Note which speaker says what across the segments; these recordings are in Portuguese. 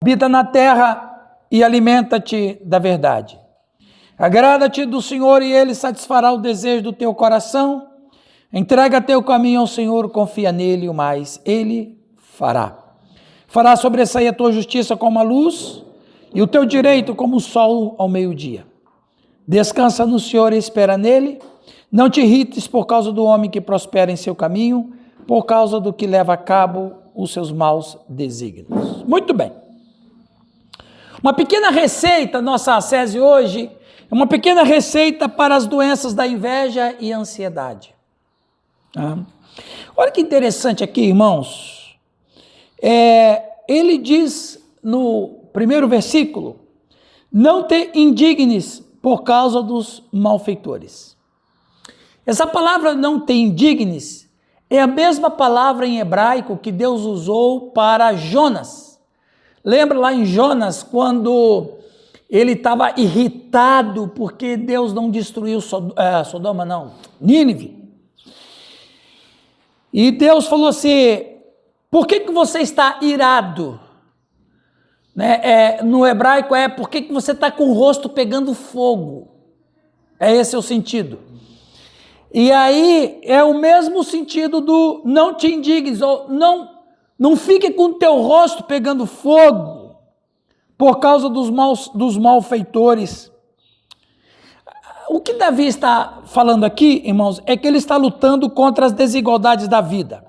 Speaker 1: Habita na terra e alimenta-te da verdade. Agrada-te do Senhor e Ele satisfará o desejo do teu coração. Entrega teu caminho ao Senhor, confia nele, o mais Ele fará. Fará sobressair a tua justiça como a luz e o teu direito como o sol ao meio-dia. Descansa no Senhor e espera nele. Não te irrites por causa do homem que prospera em seu caminho, por causa do que leva a cabo os seus maus desígnios. Muito bem. Uma pequena receita, nossa ascese hoje, é uma pequena receita para as doenças da inveja e ansiedade. Olha que interessante aqui, irmãos. Ele diz no primeiro versículo, não te indignes por causa dos malfeitores. Essa palavra não te indignes é a mesma palavra em hebraico que Deus usou para Jonas. Lembra lá em Jonas, quando ele estava irritado porque Deus não destruiu Nínive. E Deus falou assim, por que você está irado? No hebraico por que você está com o rosto pegando fogo? Esse é o sentido. E aí é o mesmo sentido do não te indignes, ou não fique com o teu rosto pegando fogo por causa dos malfeitores. O que Davi está falando aqui, irmãos, é que ele está lutando contra as desigualdades da vida.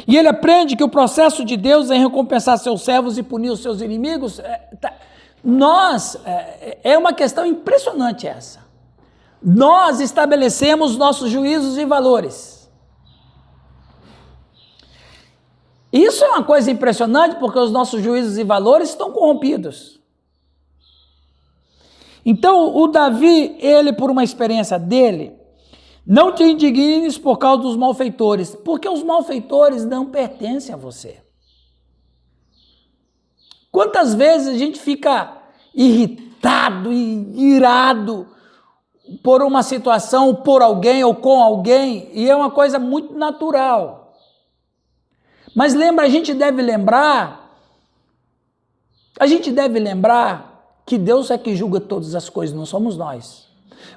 Speaker 1: E ele aprende que o processo de Deus é recompensar seus servos e punir os seus inimigos. É uma questão impressionante essa. Nós estabelecemos nossos juízos e valores. Isso é uma coisa impressionante porque os nossos juízos e valores estão corrompidos. Então, o Davi, ele por uma experiência dele, não te indignes por causa dos malfeitores, porque os malfeitores não pertencem a você. Quantas vezes a gente fica irritado e irado por uma situação, por alguém ou com alguém, e é uma coisa muito natural. Mas a gente deve lembrar que Deus é que julga todas as coisas, não somos nós.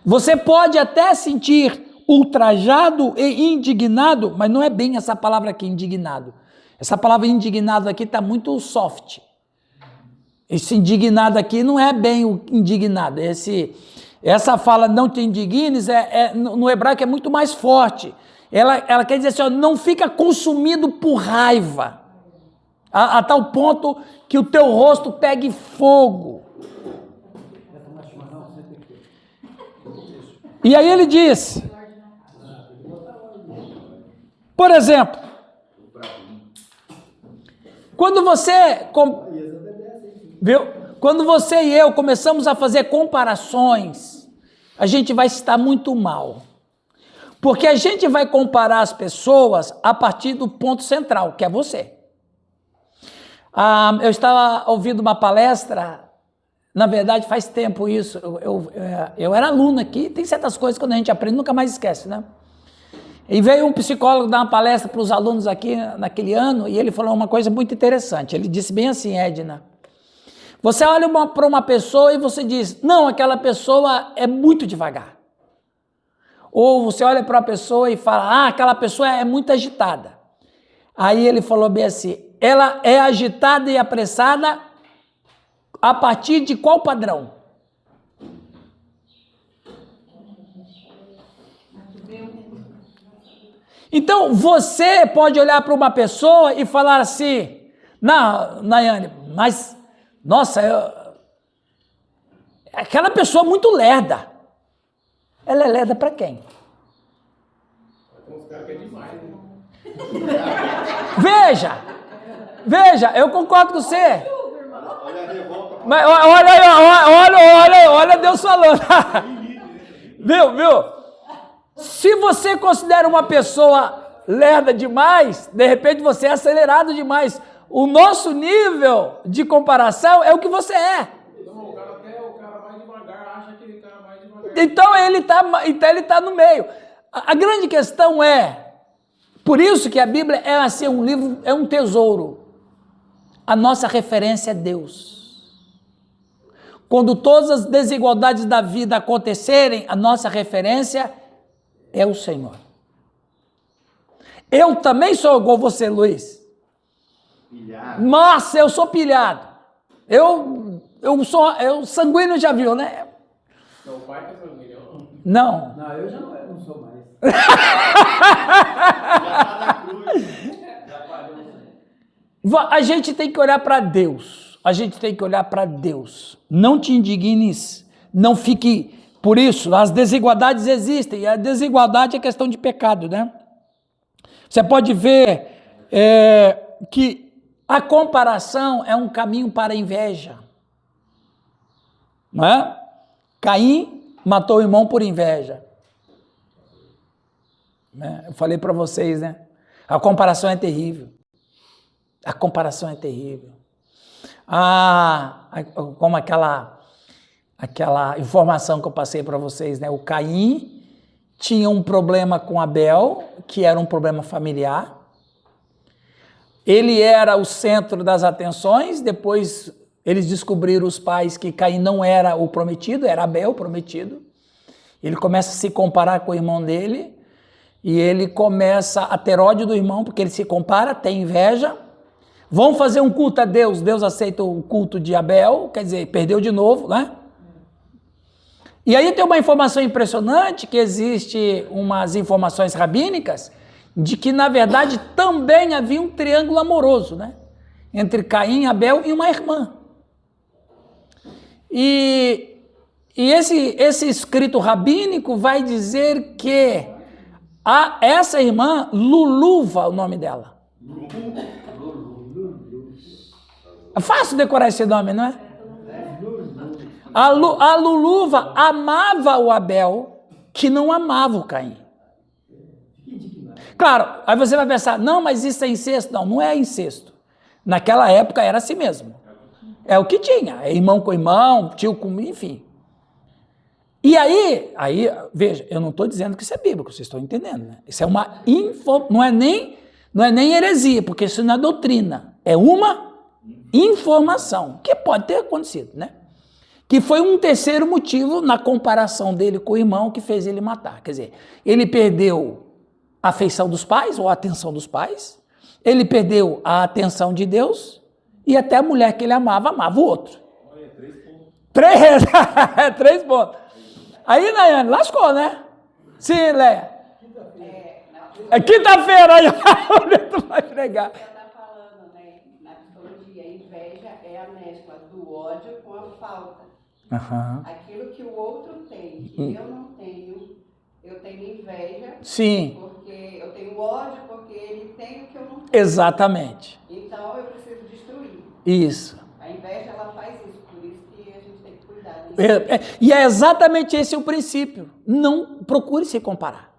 Speaker 1: Você pode até sentir ultrajado e indignado, mas não é bem essa palavra aqui, indignado. Essa palavra indignado aqui está muito soft. Esse indignado aqui não é bem o indignado. Essa fala não te indignes, no hebraico é muito mais forte. Ela quer dizer assim, não fica consumido por raiva, a tal ponto que o teu rosto pegue fogo. E aí ele diz, por exemplo, quando você e eu começamos a fazer comparações, a gente vai estar muito mal. Porque a gente vai comparar as pessoas a partir do ponto central, que é você. Eu estava ouvindo uma palestra, na verdade faz tempo isso, eu era aluno aqui, tem certas coisas que quando a gente aprende nunca mais esquece, né? E veio um psicólogo dar uma palestra para os alunos aqui naquele ano, e ele falou uma coisa muito interessante, ele disse bem assim, Edna, você olha para uma pessoa e você diz, não, aquela pessoa é muito devagar. Ou você olha para uma pessoa e fala, aquela pessoa é muito agitada. Aí ele falou bem assim, ela é agitada e apressada a partir de qual padrão? Então, você pode olhar para uma pessoa e falar assim, não, Nayane, mas, nossa, aquela pessoa é muito lerda. Ela é lerda para quem? Veja, eu concordo com você. Mas olha Deus falando. Viu? Se você considera uma pessoa lerda demais, de repente você é acelerado demais. O nosso nível de comparação é o que você é. Então ele está no meio. A grande questão por isso que a Bíblia é assim, um livro, é um tesouro. a nossa referência é Deus. Quando todas as desigualdades da vida acontecerem, a nossa referência é o Senhor. Eu também sou igual você, Luiz. Pilhado. Nossa, eu sou pilhado. Eu sanguíneo já viu, né?
Speaker 2: Seu pai é sanguíneo?
Speaker 1: Não.
Speaker 3: Não, eu já não sou mais.
Speaker 2: Já tá na cruz. Já parou.
Speaker 1: A gente tem que olhar para Deus. A gente tem que olhar para Deus. Não te indignes, não fique... Por isso, as desigualdades existem. E a desigualdade é questão de pecado, né? Você pode ver que a comparação é um caminho para a inveja. Não é? Caim matou o irmão por inveja. Eu falei para vocês, né? A comparação é terrível. A comparação é terrível. Como aquela informação que eu passei para vocês, né? O Caim tinha um problema com Abel, que era um problema familiar. Ele era o centro das atenções, depois eles descobriram, os pais, que Caim não era o prometido, era Abel o prometido. Ele começa a se comparar com o irmão dele, e ele começa a ter ódio do irmão, porque ele se compara, tem inveja. Vão fazer um culto a Deus, Deus aceita o culto de Abel, quer dizer, perdeu de novo, né? E aí tem uma informação impressionante, que existe umas informações rabínicas, de que na verdade também havia um triângulo amoroso, né? Entre Caim, Abel e uma irmã. E esse escrito rabínico vai dizer que essa irmã, Luluva, o nome dela. É fácil decorar esse nome, não é? A Luluva amava o Abel, que não amava o Caim. Claro, aí você vai pensar, não, mas isso é incesto. Não, não é incesto. Naquela época era assim mesmo. É o que tinha, é irmão com irmão, tio com, enfim. E aí, veja, eu não estou dizendo que isso é bíblico, vocês estão entendendo, né? Isso é uma não é nem heresia, porque isso não é doutrina, é uma informação, que pode ter acontecido, né? Que foi um terceiro motivo na comparação dele com o irmão que fez ele matar. Quer dizer, ele perdeu a afeição dos pais, ou a atenção dos pais, ele perdeu a atenção de Deus, e até a mulher que ele amava o outro.
Speaker 2: Olha, 3 pontos.
Speaker 1: 3 pontos. Aí, Nayane, lascou, né? Sim, Léa. É quinta-feira, aí tu vai pregar.
Speaker 4: Você está falando, né? Na psicologia, a inveja é a mescla do ódio com a falta.
Speaker 1: Uhum.
Speaker 4: Aquilo que o outro tem, que eu não tenho, eu tenho inveja.
Speaker 1: Sim.
Speaker 4: Porque eu tenho ódio, porque ele tem o que eu não tenho.
Speaker 1: Exatamente.
Speaker 4: Então eu preciso destruir.
Speaker 1: Isso.
Speaker 4: A inveja, ela faz isso, por isso que a gente tem que cuidar. Né?
Speaker 1: E é exatamente esse o princípio. Não procure se comparar.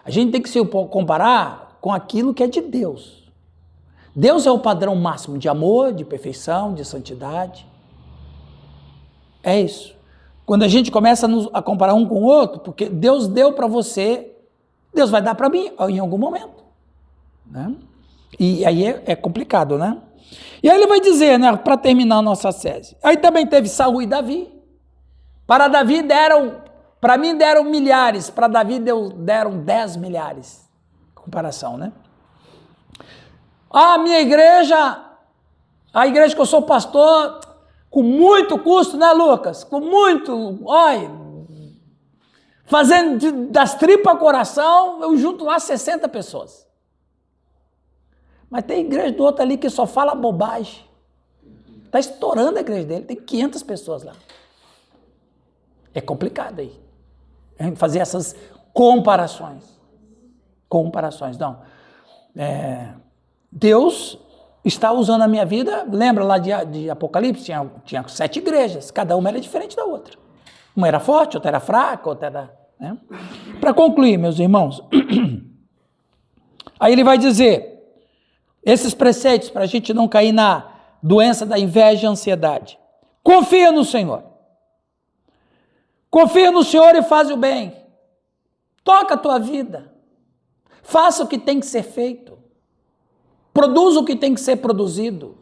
Speaker 1: A gente tem que se comparar com aquilo que é de Deus. Deus é o padrão máximo de amor, de perfeição, de santidade. É isso. Quando a gente começa a comparar um com o outro, porque Deus deu para você, Deus vai dar para mim em algum momento. Né? E aí é complicado, né? E aí ele vai dizer, né, para terminar a nossa tese. Aí também teve Saul e Davi. Para mim deram milhares, para Davi deram 10 milhares. Comparação, né? A minha igreja, a igreja que eu sou pastor, com muito custo, né, Lucas? Com muito, olha, fazendo das tripas coração, eu junto lá 60 pessoas. Mas tem igreja do outro ali que só fala bobagem. Está estourando a igreja dele, tem 500 pessoas lá. É complicado aí. A gente fazer essas comparações. Não. Deus está usando a minha vida. Lembra lá de Apocalipse? Tinha 7 igrejas, cada uma era diferente da outra. Uma era forte, outra era fraca, outra era... Né? Para concluir, meus irmãos, aí ele vai dizer... Esses preceitos para a gente não cair na doença da inveja e ansiedade. Confia no Senhor. Confia no Senhor e faz o bem. Toca a tua vida. Faça o que tem que ser feito. Produza o que tem que ser produzido.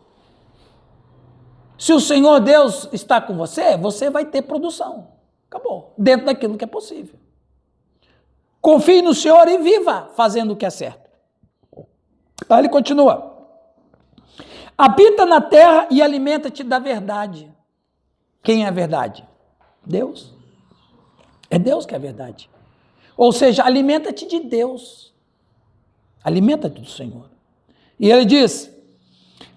Speaker 1: Se o Senhor Deus está com você, você vai ter produção. Acabou. Dentro daquilo que é possível. Confie no Senhor e viva fazendo o que é certo. Aí ele continua. Habita na terra e alimenta-te da verdade. Quem é a verdade? Deus. É Deus que é a verdade. Ou seja, alimenta-te de Deus. Alimenta-te do Senhor. E ele diz,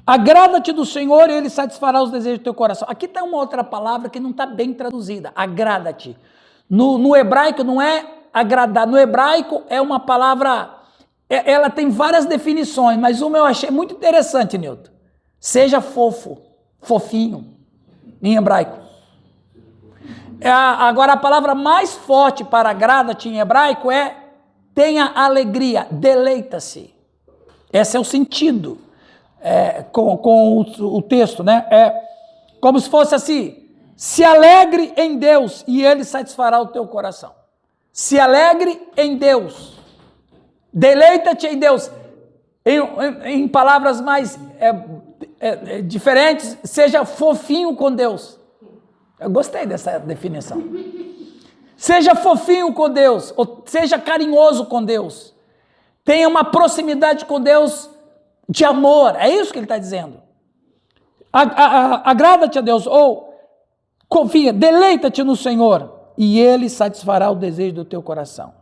Speaker 1: agrada-te do Senhor e Ele satisfará os desejos do teu coração. Aqui está uma outra palavra que não está bem traduzida. Agrada-te. No hebraico não é agradar. No hebraico é uma palavra, ela tem várias definições, mas uma eu achei muito interessante, Nilton. Seja fofo, fofinho, em hebraico. Agora a palavra mais forte para agrada-te em hebraico é tenha alegria, deleita-se. Esse é o sentido com o texto, né? É como se fosse assim, se alegre em Deus e Ele satisfará o teu coração. Se alegre em Deus, deleita-te em Deus. Em palavras mais diferentes, seja fofinho com Deus. Eu gostei dessa definição. Seja fofinho com Deus, ou seja carinhoso com Deus. Tenha uma proximidade com Deus de amor. É isso que ele está dizendo. Agrada-te a Deus, ou confia, deleita-te no Senhor, e Ele satisfará o desejo do teu coração.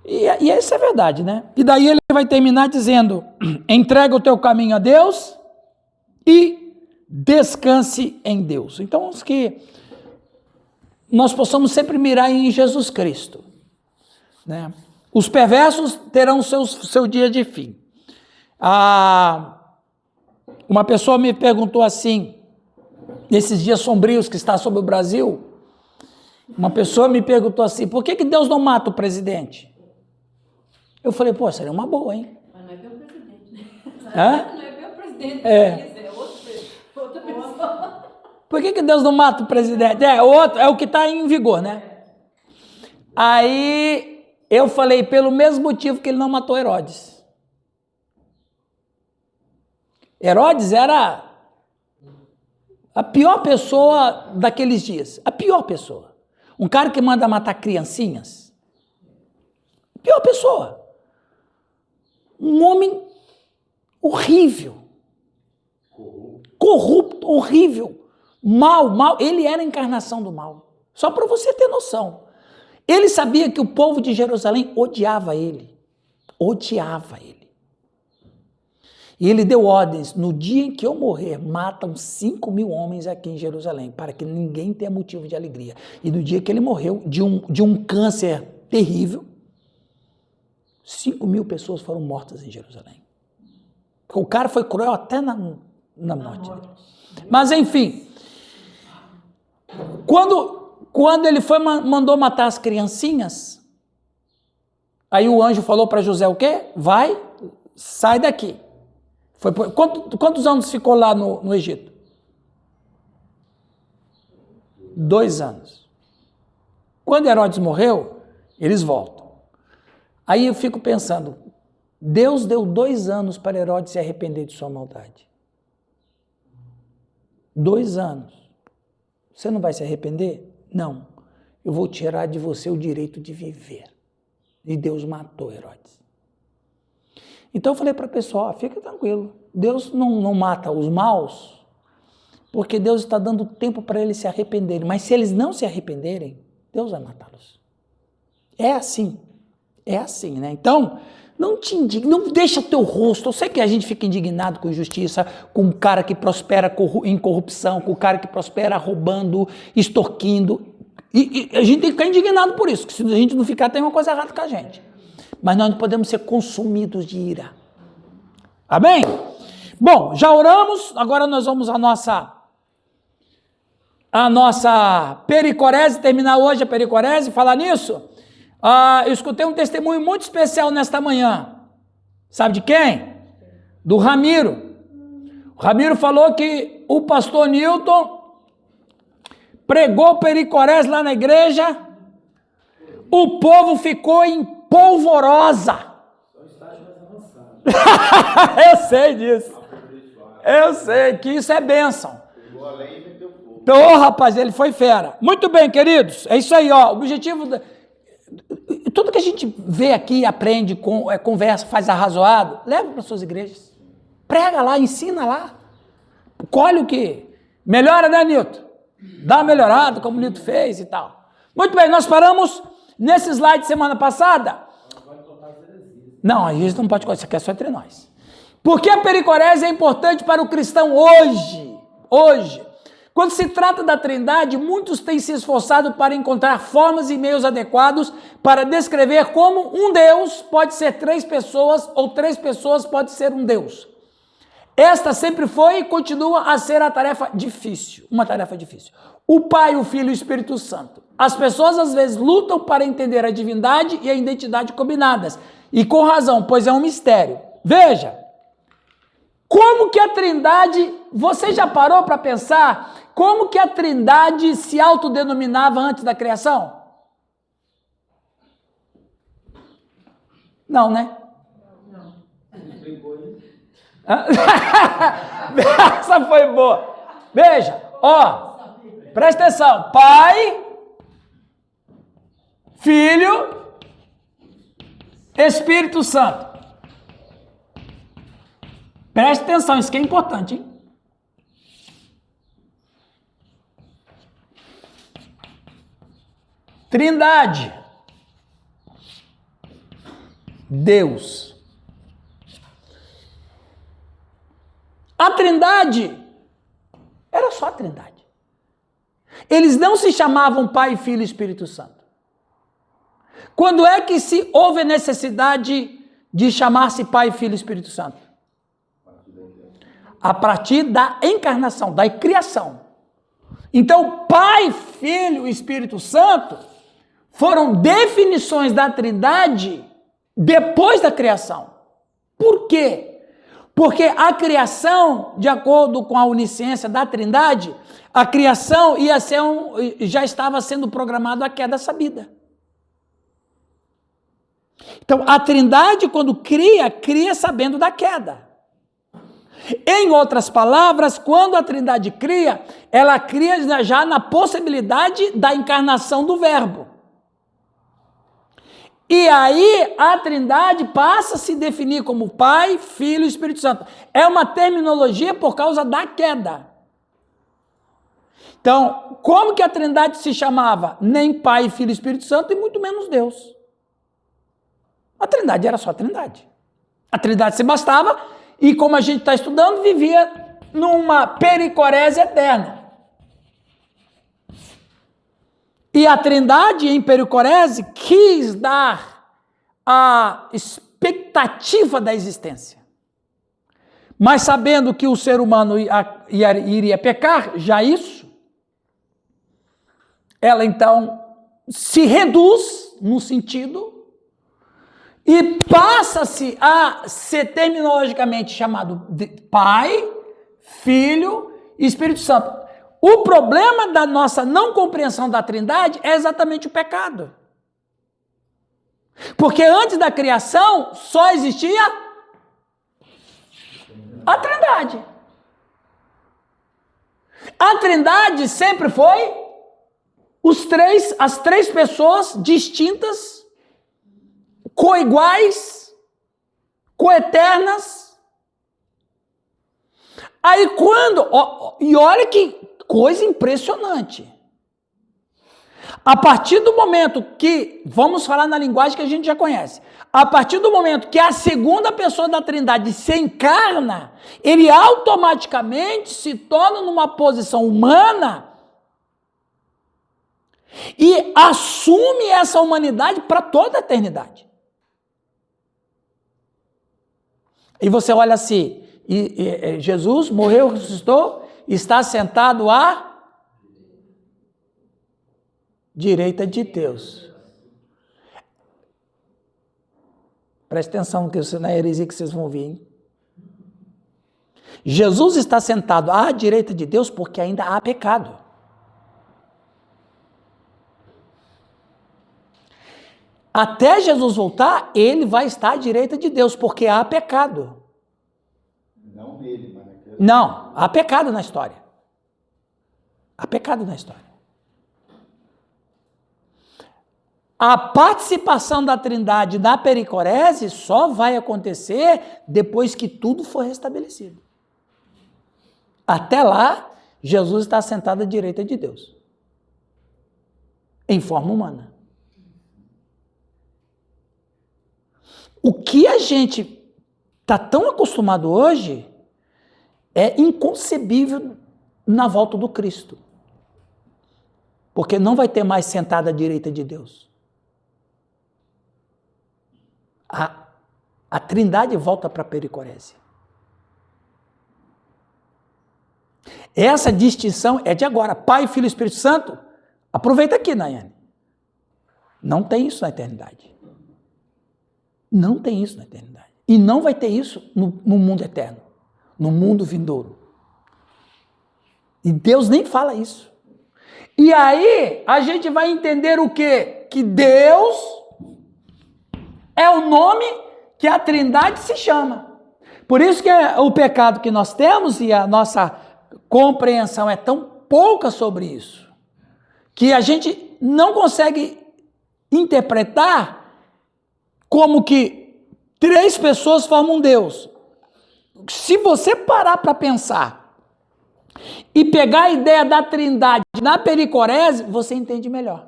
Speaker 1: E isso é verdade, né? E daí ele vai terminar dizendo, entrega o teu caminho a Deus e descanse em Deus. Então, que nós possamos sempre mirar em Jesus Cristo, né? Os perversos terão seu dia de fim. Uma pessoa me perguntou assim, nesses dias sombrios que está sobre o Brasil, uma pessoa me perguntou assim, por que Deus não mata o presidente? Eu falei, pô, seria uma boa, hein?
Speaker 3: Mas não é meu presidente.
Speaker 1: Hã?
Speaker 3: Não é meu presidente do país, é outra pessoa.
Speaker 1: Por que Deus não mata o presidente? É o que está em vigor, né? Aí eu falei, pelo mesmo motivo que ele não matou Herodes. Herodes era a pior pessoa daqueles dias. A pior pessoa. Um cara que manda matar criancinhas. Pior pessoa. Um homem horrível. Corrupto, horrível. Mal. Ele era a encarnação do mal. Só para você ter noção. Ele sabia que o povo de Jerusalém odiava ele. Odiava ele. E ele deu ordens, no dia em que eu morrer, matam 5.000 homens aqui em Jerusalém, para que ninguém tenha motivo de alegria. E no dia que ele morreu, de um câncer terrível, 5.000 pessoas foram mortas em Jerusalém. O cara foi cruel até na morte dele. Mas enfim, quando ele mandou matar as criancinhas, aí o anjo falou para José o quê? Vai, sai daqui. Quantos anos ficou lá no Egito? 2 anos. Quando Herodes morreu, eles voltam. Aí eu fico pensando, Deus deu 2 anos para Herodes se arrepender de sua maldade. 2 anos. Você não vai se arrepender? Não. Eu vou tirar de você o direito de viver. E Deus matou Herodes. Então eu falei para o pessoal, fica tranquilo, Deus não mata os maus, porque Deus está dando tempo para eles se arrependerem, mas se eles não se arrependerem, Deus vai matá-los. É assim, né? Então, não deixa teu rosto, eu sei que a gente fica indignado com injustiça, com o cara que prospera em corrupção, com o cara que prospera roubando, extorquindo, e a gente tem que ficar indignado por isso, que se a gente não ficar, tem uma coisa errada com a gente. Mas nós não podemos ser consumidos de ira. Amém? Bom, já oramos, agora nós vamos à nossa pericorese, terminar hoje a pericorese, falar nisso. Eu escutei um testemunho muito especial nesta manhã. Sabe de quem? Do Ramiro. O Ramiro falou que o pastor Newton pregou pericorese lá na igreja, o povo ficou em polvorosa. Eu sei disso. Eu sei que isso é bênção.
Speaker 2: Chegou além e meteu fogo.
Speaker 1: Ô, rapaz, ele foi fera. Muito bem, queridos. É isso aí, ó. O objetivo... Tudo que a gente vê aqui, aprende, conversa, faz arrazoado, leva para suas igrejas. Prega lá, ensina lá. Colhe o que? Melhora, né, Nilton? Dá uma melhorada, como o Nilton fez e tal. Muito bem, nós paramos nesse slide semana passada. Não, a gente não pode... Isso aqui é só entre nós. Por que a pericorese é importante para o cristão hoje? Hoje. Quando se trata da Trindade, muitos têm se esforçado para encontrar formas e meios adequados para descrever como um Deus pode ser 3 pessoas ou 3 pessoas pode ser um Deus. Esta sempre foi e continua a ser a tarefa difícil, uma tarefa difícil. O Pai, o Filho e o Espírito Santo. As pessoas às vezes lutam para entender a divindade e a identidade combinadas. E com razão, pois é um mistério. Veja, como que a Trindade, você já parou para pensar como que a Trindade se autodenominava antes da criação? Não, né?
Speaker 3: Não.
Speaker 1: Essa foi boa. Veja, ó, presta atenção. Pai, Filho, Espírito Santo. Preste atenção, isso que é importante, hein? Trindade. Deus. A Trindade era só a Trindade. Eles não se chamavam Pai, Filho e Espírito Santo. Quando é que houve a necessidade de chamar-se Pai, Filho e Espírito Santo? A partir da encarnação, da criação. Então, Pai, Filho e Espírito Santo foram definições da Trindade depois da criação. Por quê? Porque a criação, de acordo com a onisciência da Trindade, a criação ia ser já estava sendo programado a queda sabida. Então, a Trindade, quando cria sabendo da queda. Em outras palavras, quando a Trindade cria, ela cria já na possibilidade da encarnação do Verbo. E aí a Trindade passa a se definir como Pai, Filho e Espírito Santo. É uma terminologia por causa da queda. Então, como que a Trindade se chamava? Nem Pai, Filho e Espírito Santo e muito menos Deus. A Trindade era só a Trindade. A Trindade se bastava e, como a gente está estudando, vivia numa pericorese eterna. E a Trindade, em pericorese, quis dar a expectativa da existência. Mas sabendo que o ser humano iria pecar, já isso, ela então se reduz no sentido e passa-se a ser terminologicamente chamado de Pai, Filho e Espírito Santo. O problema da nossa não compreensão da Trindade é exatamente o pecado. Porque antes da criação só existia a Trindade. A Trindade sempre foi as 3 pessoas distintas, coiguais, coeternas. Aí quando... e olha que coisa impressionante. A partir do momento que... Vamos falar na linguagem que a gente já conhece. A partir do momento que a segunda pessoa da Trindade se encarna, ele automaticamente se torna numa posição humana e assume essa humanidade para toda a eternidade. E você olha assim, Jesus morreu, ressuscitou, está sentado à direita de Deus. Preste atenção que isso não é heresia que vocês vão ouvir, hein? Jesus está sentado à direita de Deus porque ainda há pecado. Até Jesus voltar, ele vai estar à direita de Deus, porque há pecado.
Speaker 2: Não nele, mas naquele...
Speaker 1: Não, há pecado na história. Há pecado na história. A participação da Trindade na pericorese só vai acontecer depois que tudo for restabelecido. Até lá, Jesus está sentado à direita de Deus, em forma humana. O que a gente está tão acostumado hoje é inconcebível na volta do Cristo. Porque não vai ter mais sentado à direita de Deus. A Trindade volta para a pericorese. Essa distinção é de agora. Pai, Filho e Espírito Santo. Aproveita aqui, Nayane. Não tem isso na eternidade. Não tem isso na eternidade. E não vai ter isso no mundo eterno. No mundo vindouro. E Deus nem fala isso. E aí, a gente vai entender o quê? Que Deus é o nome que a Trindade se chama. Por isso que o pecado que nós temos e a nossa compreensão é tão pouca sobre isso, que a gente não consegue interpretar como que 3 pessoas formam Deus. Se você parar para pensar e pegar a ideia da Trindade na pericorese, você entende melhor.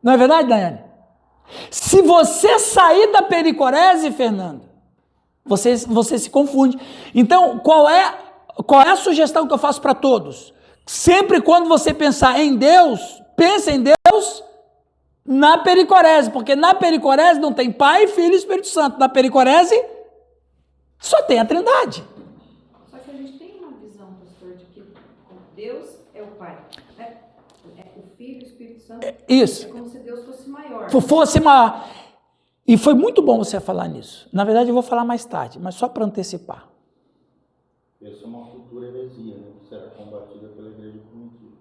Speaker 1: Não é verdade, Daiane? Se você sair da pericorese, Fernando, você se confunde. Então, qual é a sugestão que eu faço para todos? Sempre quando você pensar em Deus, pense em Deus na pericorese, porque na pericorese não tem Pai, Filho e Espírito Santo. Na pericorese só tem a Trindade.
Speaker 3: Só que a gente tem uma visão, pastor, de que Deus é o Pai, né? É o Filho e o Espírito Santo.
Speaker 1: Isso.
Speaker 3: É como se Deus fosse maior.
Speaker 1: Fosse maior. E foi muito bom você falar nisso. Na verdade, eu vou falar mais tarde, mas só para antecipar.
Speaker 2: Essa é uma futura heresia, né? Que será combatida pela igreja primitiva.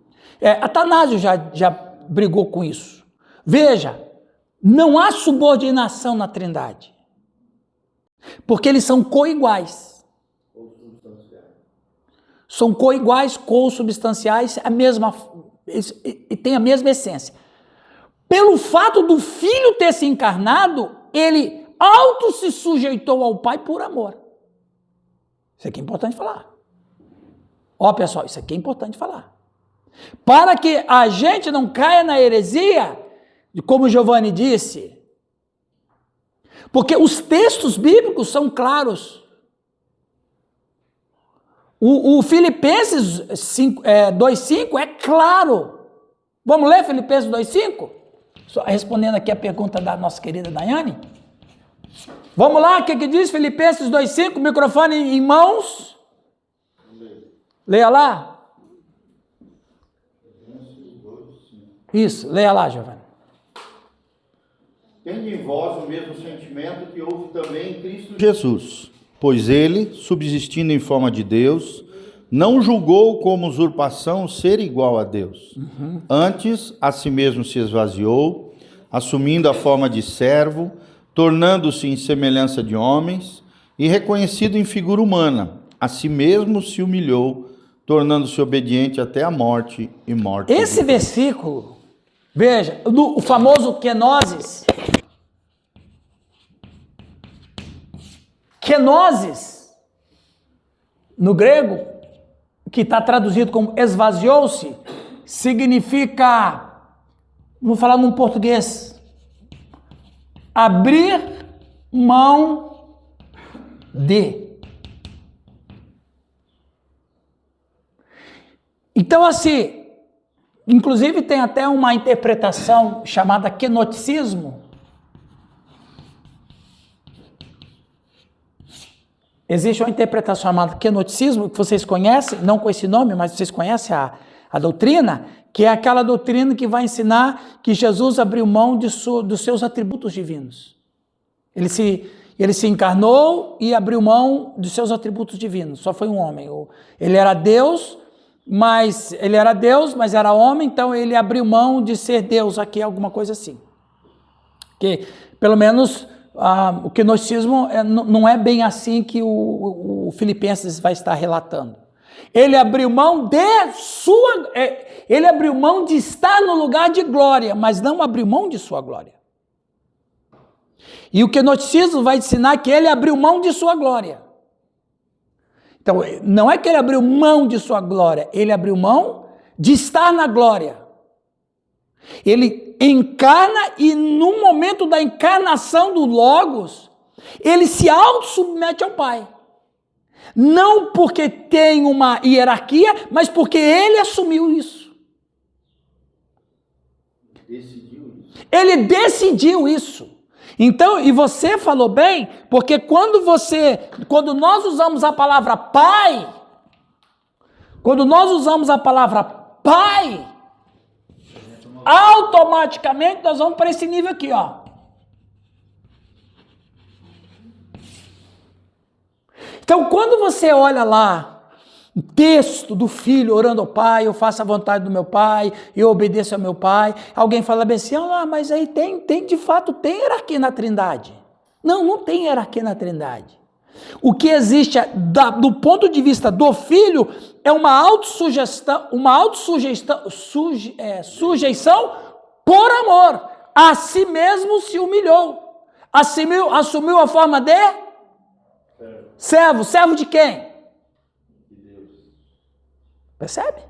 Speaker 1: Atanásio já brigou com isso. Veja, não há subordinação na Trindade. Porque eles são coiguais. São coiguais, consubstanciais, e têm a mesma essência. Pelo fato do Filho ter se encarnado, ele auto se sujeitou ao Pai por amor. Isso aqui é importante falar. Ó, pessoal, isso aqui é importante falar. Para que a gente não caia na heresia, como Giovanni disse, porque os textos bíblicos são claros. O Filipenses 2,5 é claro. Vamos ler Filipenses 2,5? Só respondendo aqui a pergunta da nossa querida Daiane. Vamos lá, o que diz Filipenses 2,5? Microfone em mãos. Leia lá. Isso, leia lá, Giovanni.
Speaker 2: Tende em vós o mesmo sentimento que houve também em Cristo Jesus, pois ele, subsistindo em forma de Deus, não julgou como usurpação ser igual a Deus. Antes, a si mesmo se esvaziou, assumindo a forma de servo, tornando-se em semelhança de homens, e reconhecido em figura humana, a si mesmo se humilhou, tornando-se obediente até a morte e morte.
Speaker 1: Esse versículo, veja, o famoso kenosis. Kenosis, no grego, que está traduzido como esvaziou-se, significa, vou falar num português, abrir mão de. Então, assim, inclusive tem até uma interpretação chamada kenoticismo. Existe uma interpretação chamada kenoticismo, que vocês conhecem, não com esse nome, mas vocês conhecem a doutrina, que é aquela doutrina que vai ensinar que Jesus abriu mão dos seus atributos divinos. Ele se encarnou e abriu mão dos seus atributos divinos, só foi um homem. Ele era Deus, mas era homem, então ele abriu mão de ser Deus, aqui alguma coisa assim. Que, pelo menos, o gnosticismo não é bem assim que o Filipenses vai estar relatando. Ele abriu mão ele abriu mão de estar no lugar de glória, mas não abriu mão de sua glória. E o Gnosticismo vai ensinar que ele abriu mão de sua glória. Então, não é que ele abriu mão de sua glória, ele abriu mão de estar na glória. Ele encarna e no momento da encarnação do Logos, ele se auto-submete ao Pai. Não porque tem uma hierarquia, mas porque ele assumiu isso. Ele decidiu isso. Então, e você falou bem, porque quando nós usamos a palavra Pai, automaticamente nós vamos para esse nível aqui, ó. Então, quando você olha lá o texto do filho orando ao pai, eu faço a vontade do meu pai, eu obedeço ao meu pai, alguém fala bem assim, mas aí de fato tem hierarquia na Trindade. Não tem hierarquia na Trindade. O que existe do ponto de vista do filho é uma sujeição por amor. A si mesmo se humilhou. Assumiu a forma de servo. Servo de quem? Percebe?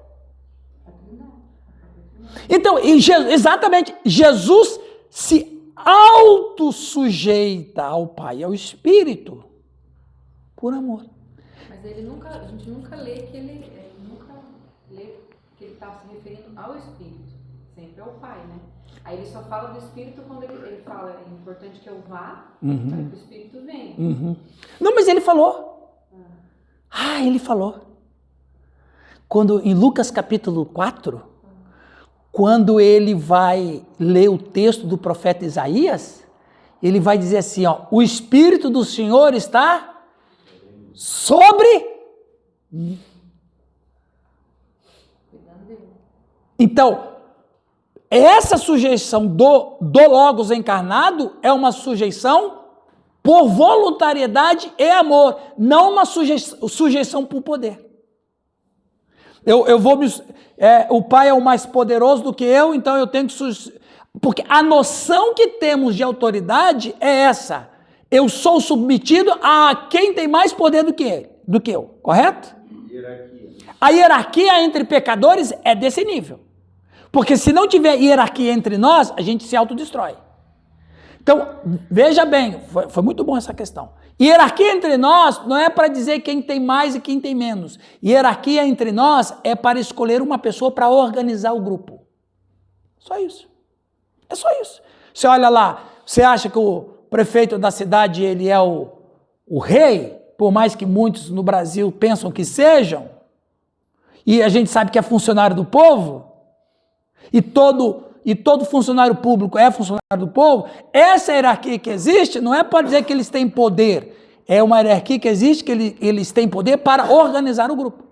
Speaker 1: Então, exatamente, Jesus se autossujeita ao Pai, ao Espírito, por amor.
Speaker 3: Mas a gente nunca lê que ele está se referindo ao Espírito, sempre ao Pai, né? Aí ele só fala do Espírito quando ele fala, é importante que eu vá, para que o Espírito venha.
Speaker 1: Não, mas ele falou. Ele falou. Quando, em Lucas capítulo 4, quando ele vai ler o texto do profeta Isaías, ele vai dizer assim, o Espírito do Senhor está sobre mim. Então, essa sujeição do Logos encarnado é uma sujeição por voluntariedade e amor, não uma sujeição por poder. O Pai é o mais poderoso do que eu, então eu tenho que... Porque a noção que temos de autoridade é essa. Eu sou submetido a quem tem mais poder do que eu, correto? A hierarquia entre pecadores é desse nível. Porque se não tiver hierarquia entre nós, a gente se autodestrói. Então, veja bem, foi muito bom essa questão. Hierarquia entre nós não é para dizer quem tem mais e quem tem menos. Hierarquia entre nós é para escolher uma pessoa para organizar o grupo. Só isso. É só isso. Você olha lá, você acha que o prefeito da cidade ele é o rei, por mais que muitos no Brasil pensam que sejam, e a gente sabe que é funcionário do povo, e todo funcionário público é funcionário do povo, essa hierarquia que existe não é para dizer que eles têm poder, é uma hierarquia que existe que eles têm poder para organizar o grupo.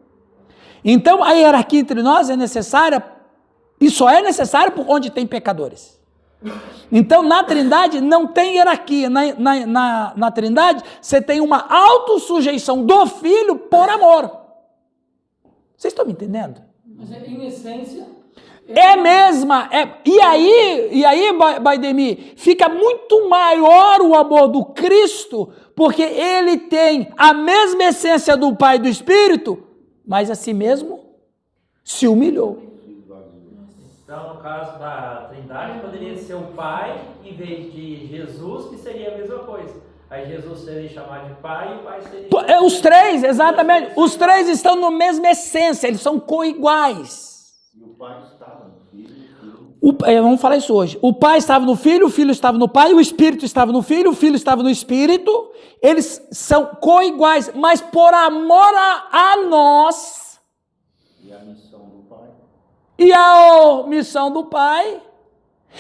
Speaker 1: Então a hierarquia entre nós é necessária, e só é necessária por onde tem pecadores. Então na Trindade não tem hierarquia, na Trindade você tem uma autossujeição do Filho por amor. Vocês estão me entendendo?
Speaker 5: Mas em essência...
Speaker 1: É mesma, e aí, Baidemi, fica muito maior o amor do Cristo, porque ele tem a mesma essência do Pai e do Espírito, mas a si mesmo se humilhou.
Speaker 5: Então, no caso da Trindade, poderia ser o Pai, em vez de Jesus, que seria a mesma coisa. Aí Jesus seria chamado de Pai e o Pai seria...
Speaker 1: Os três, exatamente, os três estão na mesma essência, eles são coiguais.
Speaker 2: E o Pai estava no Filho.
Speaker 1: Vamos falar isso hoje. O Pai estava no Filho, o Filho estava no Pai, o Espírito estava no Filho, o Filho estava no Espírito. Eles são coiguais, mas por amor a nós.
Speaker 2: E a missão do Pai.
Speaker 1: E a missão do Pai,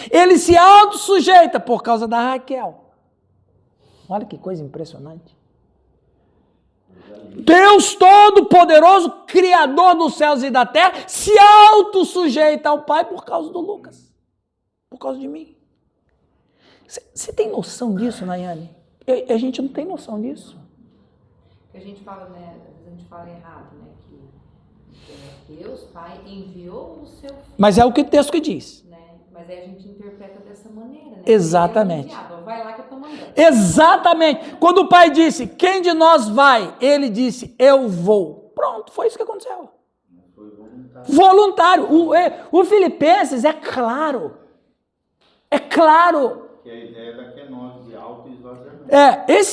Speaker 1: ele se autossujeita por causa da Raquel. Olha que coisa impressionante. Deus Todo-Poderoso, Criador dos céus e da terra, se autossujeita ao Pai por causa do Lucas. Por causa de mim. Você tem noção disso, Nayane? A gente não tem noção disso.
Speaker 3: Que a gente fala, né? Às vezes a gente fala errado, né? Que Deus, Pai, enviou o seu Filho.
Speaker 1: Mas é o que o texto que diz.
Speaker 3: Né? Mas aí a gente interpreta dessa maneira, né?
Speaker 1: Exatamente.
Speaker 3: Ele é enviado, vai lá que eu tô mandando.
Speaker 1: Exatamente. Quando o pai disse, quem de nós vai? Ele disse, eu vou. Pronto, foi isso que aconteceu.
Speaker 2: Foi voluntário.
Speaker 1: Voluntário. O Filipenses é claro. É claro.
Speaker 2: Que é a ideia da kenosis, de autoesvaziamento.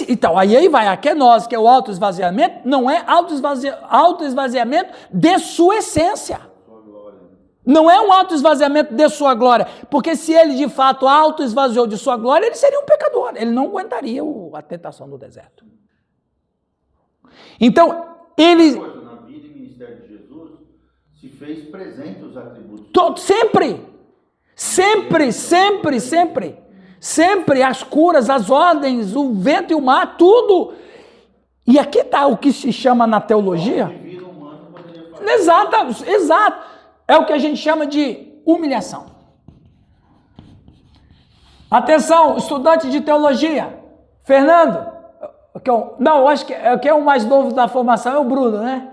Speaker 1: Então, aí vai a kenosis, que é o autoesvaziamento, não é autoesvaziamento de sua essência.
Speaker 2: Sua glória.
Speaker 1: Não é um autoesvaziamento de sua glória, porque se ele de fato autoesvaziou de sua glória, ele seria um pecador, ele não aguentaria a tentação do deserto. Então, ele...
Speaker 2: Na vida e ministério de Jesus, se fez presente os atributos. Sempre as curas, as ordens, o vento e o mar, tudo. E aqui está o que se chama na teologia. Vida humana poderia fazer.
Speaker 1: Exato. É o que a gente chama de humilhação. Atenção, estudante de teologia. Fernando. Eu acho que quem é o mais novo da formação é o Bruno, né?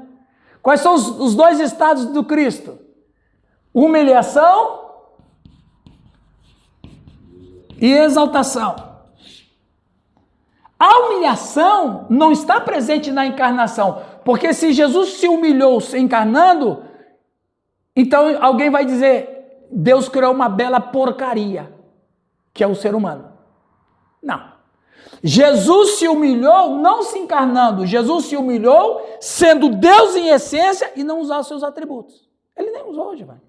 Speaker 1: Quais são os dois estados do Cristo? Humilhação e exaltação. A humilhação não está presente na encarnação, porque se Jesus se humilhou se encarnando, então alguém vai dizer, Deus criou uma bela porcaria, que é o ser humano. Não. Jesus se humilhou não se encarnando, Jesus se humilhou sendo Deus em essência e não usar os seus atributos. Ele nem usou hoje, vai.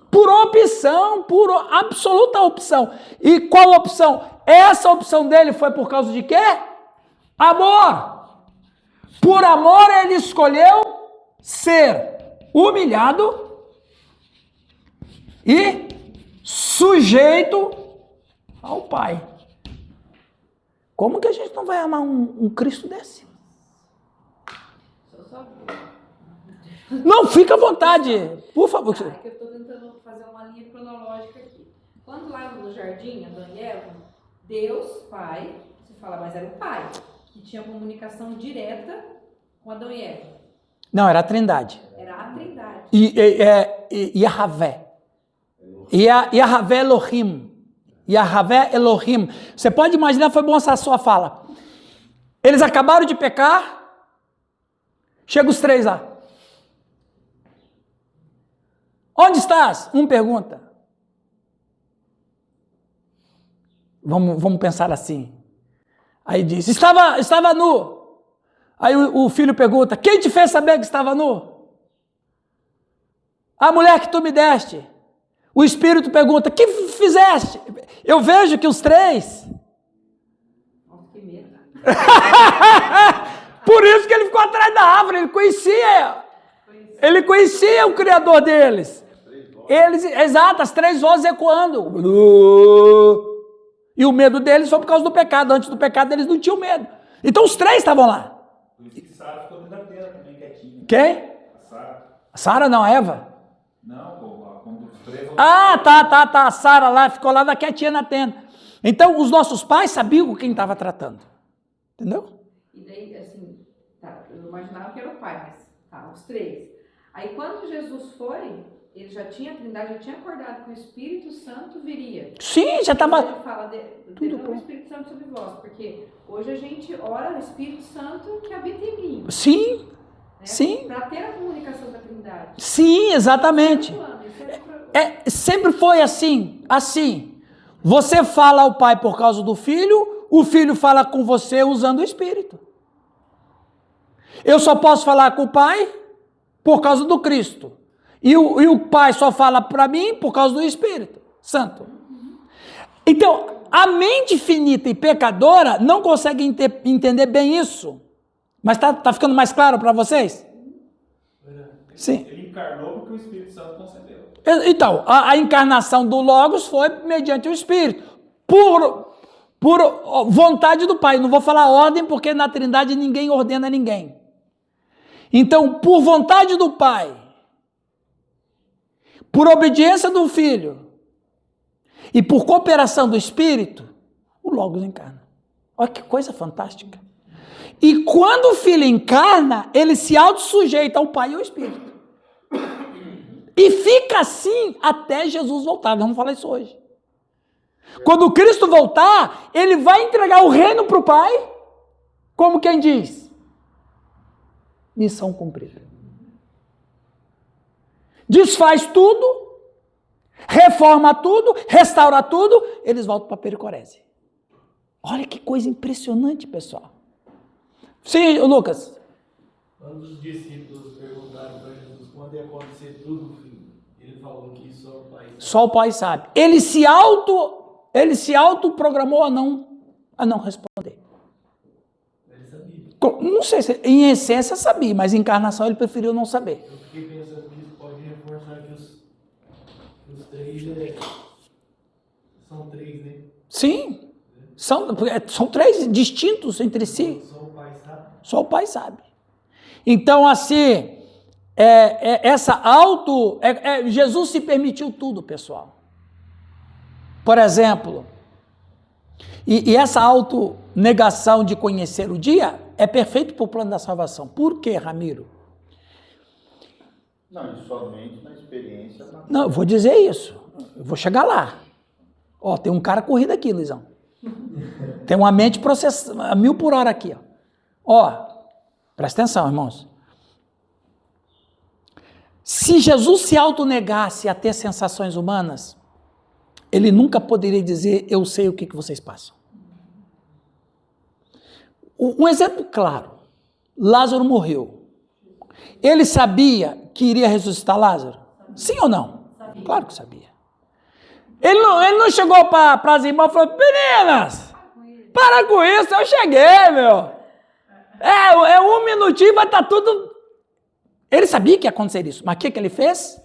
Speaker 1: Por opção, por absoluta opção. E qual opção? Essa opção dele foi por causa de quê? Amor. Por amor ele escolheu ser humilhado e sujeito ao Pai. Como que a gente não vai amar um Cristo desse? Não, fica à vontade, por favor.
Speaker 3: É que eu estou tentando fazer uma linha cronológica aqui. Quando lá no jardim, Adão e Eva, Deus, Pai, você fala, mas era o Pai, que tinha comunicação direta com Adão e Eva.
Speaker 1: Não, era a Trindade.
Speaker 3: Era a Trindade.
Speaker 1: E Yahvé. Yahvé Elohim. Yahvé Elohim. Você pode imaginar, foi bom essa sua fala. Eles acabaram de pecar, chega os três lá. Onde estás? Um pergunta. Vamos pensar assim. Aí diz, estava nu. Aí o filho pergunta, quem te fez saber que estava nu? A mulher que tu me deste. O espírito pergunta, que fizeste? Eu vejo que os três...
Speaker 3: Nossa, que medo.
Speaker 1: Por isso que ele ficou atrás da árvore, ele conhecia o Criador deles. Exato, as três vozes ecoando. E o medo deles foi por causa do pecado. Antes do pecado eles não tinham medo. Então os três estavam lá.
Speaker 6: Por isso que Sara ficou dentro da tenda também, quietinha.
Speaker 1: Quem?
Speaker 6: A Sara.
Speaker 1: A Sara não, a Eva.
Speaker 6: Não, quando os três...
Speaker 1: Tá. A Sara lá ficou lá quietinha na tenda. Então os nossos pais sabiam com quem estava tratando. Entendeu?
Speaker 3: E daí, assim, eu imaginava que era o Pai, mas os três. Aí quando Jesus foi, ele já tinha a Trindade, já tinha acordado que o Espírito Santo viria.
Speaker 1: Sim, já estava...
Speaker 3: Ele fala, derrama o Espírito Santo sobre vós, porque hoje a gente ora o Espírito Santo que habita em mim.
Speaker 1: Sim,
Speaker 3: né?
Speaker 1: sim.
Speaker 3: Para ter a comunicação da Trindade.
Speaker 1: Sim, exatamente. Sempre foi assim. Você fala ao Pai por causa do Filho, o Filho fala com você usando o Espírito. Eu só posso falar com o Pai por causa do Cristo. E o Pai só fala para mim por causa do Espírito Santo. Então, a mente finita e pecadora não consegue entender bem isso. Mas tá ficando mais claro para vocês? Sim.
Speaker 6: Ele encarnou porque o Espírito Santo concedeu.
Speaker 1: Então, a encarnação do Logos foi mediante o Espírito. Por vontade do Pai. Não vou falar ordem porque na Trindade ninguém ordena ninguém. Então, por vontade do Pai, por obediência do Filho e por cooperação do Espírito, o Logos encarna. Olha que coisa fantástica. E quando o Filho encarna, ele se autossujeita ao Pai e ao Espírito. E fica assim até Jesus voltar. Vamos falar isso hoje. Quando Cristo voltar, ele vai entregar o reino para o Pai, como quem diz: missão cumprida. Desfaz tudo, reforma tudo, restaura tudo, eles voltam para a pericorese. Olha que coisa impressionante, pessoal. Sim, Lucas.
Speaker 7: Quando os discípulos perguntaram para Jesus quando ia acontecer tudo, ele falou que só o Pai sabe.
Speaker 1: Só o Pai sabe. Ele se autoprogramou a não responder.
Speaker 7: Ele sabia.
Speaker 1: Não sei se em essência sabia, mas em encarnação ele preferiu não saber.
Speaker 7: Eu fiquei pensando que isso pode reforçar que os três são três, né?
Speaker 1: Sim. São três distintos entre si.
Speaker 7: Só o Pai sabe.
Speaker 1: Só o Pai sabe. Então, assim, Jesus se permitiu tudo, pessoal. Por exemplo, e essa autonegação de conhecer o dia é perfeito para o plano da salvação. Por quê, Ramiro?
Speaker 2: Não, somente na experiência.
Speaker 1: Não, eu vou dizer isso. Eu vou chegar lá. Ó, tem um cara corrido aqui, Luizão. Tem uma mente processando a 1000 por hora aqui. Ó, presta atenção, irmãos. Se Jesus se autonegasse a ter sensações humanas, ele nunca poderia dizer: eu sei o que vocês passam. Um exemplo claro: Lázaro morreu. Ele sabia que iria ressuscitar Lázaro? Sim ou não?
Speaker 3: Sabia.
Speaker 1: Claro que sabia. Ele não chegou para as irmãs e falou: meninas, para com isso, eu cheguei, meu. É 1 minutinho, vai estar tudo... Ele sabia que ia acontecer isso, mas o que ele fez?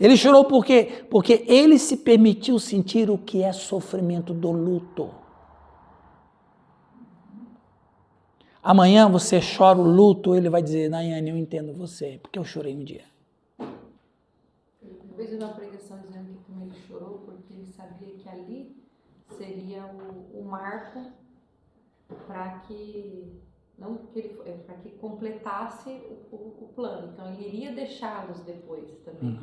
Speaker 1: Ele chorou por quê? Porque ele se permitiu sentir o que é sofrimento do luto. Amanhã você chora o luto, ele vai dizer: Nayane, eu entendo você, porque eu chorei um dia.
Speaker 3: Eu vejo uma pregação dizendo que como ele chorou, porque ele sabia que ali seria o marco para que completasse o plano. Então ele iria deixá-los depois também.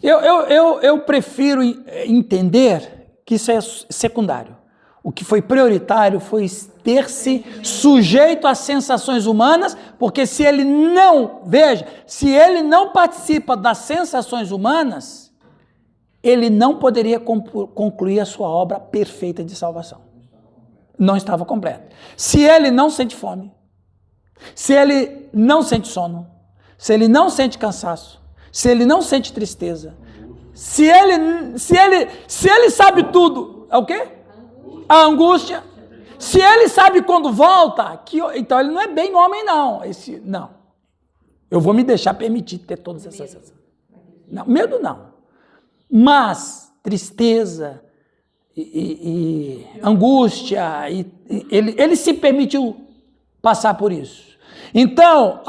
Speaker 1: Eu prefiro entender que isso é secundário. O que foi prioritário foi ter-se sujeito às sensações humanas, porque se ele não participa das sensações humanas, ele não poderia concluir a sua obra perfeita de salvação. Não estava completa. Se ele não sente fome, se ele não sente sono, se ele não sente cansaço, se ele não sente tristeza, se ele sabe tudo, é o quê? A angústia. Se ele sabe quando volta, então ele não é bem homem, não. Não. Eu vou me deixar permitir ter todas essas sensações. Não, medo não. Mas tristeza e angústia, ele se permitiu passar por isso. Então,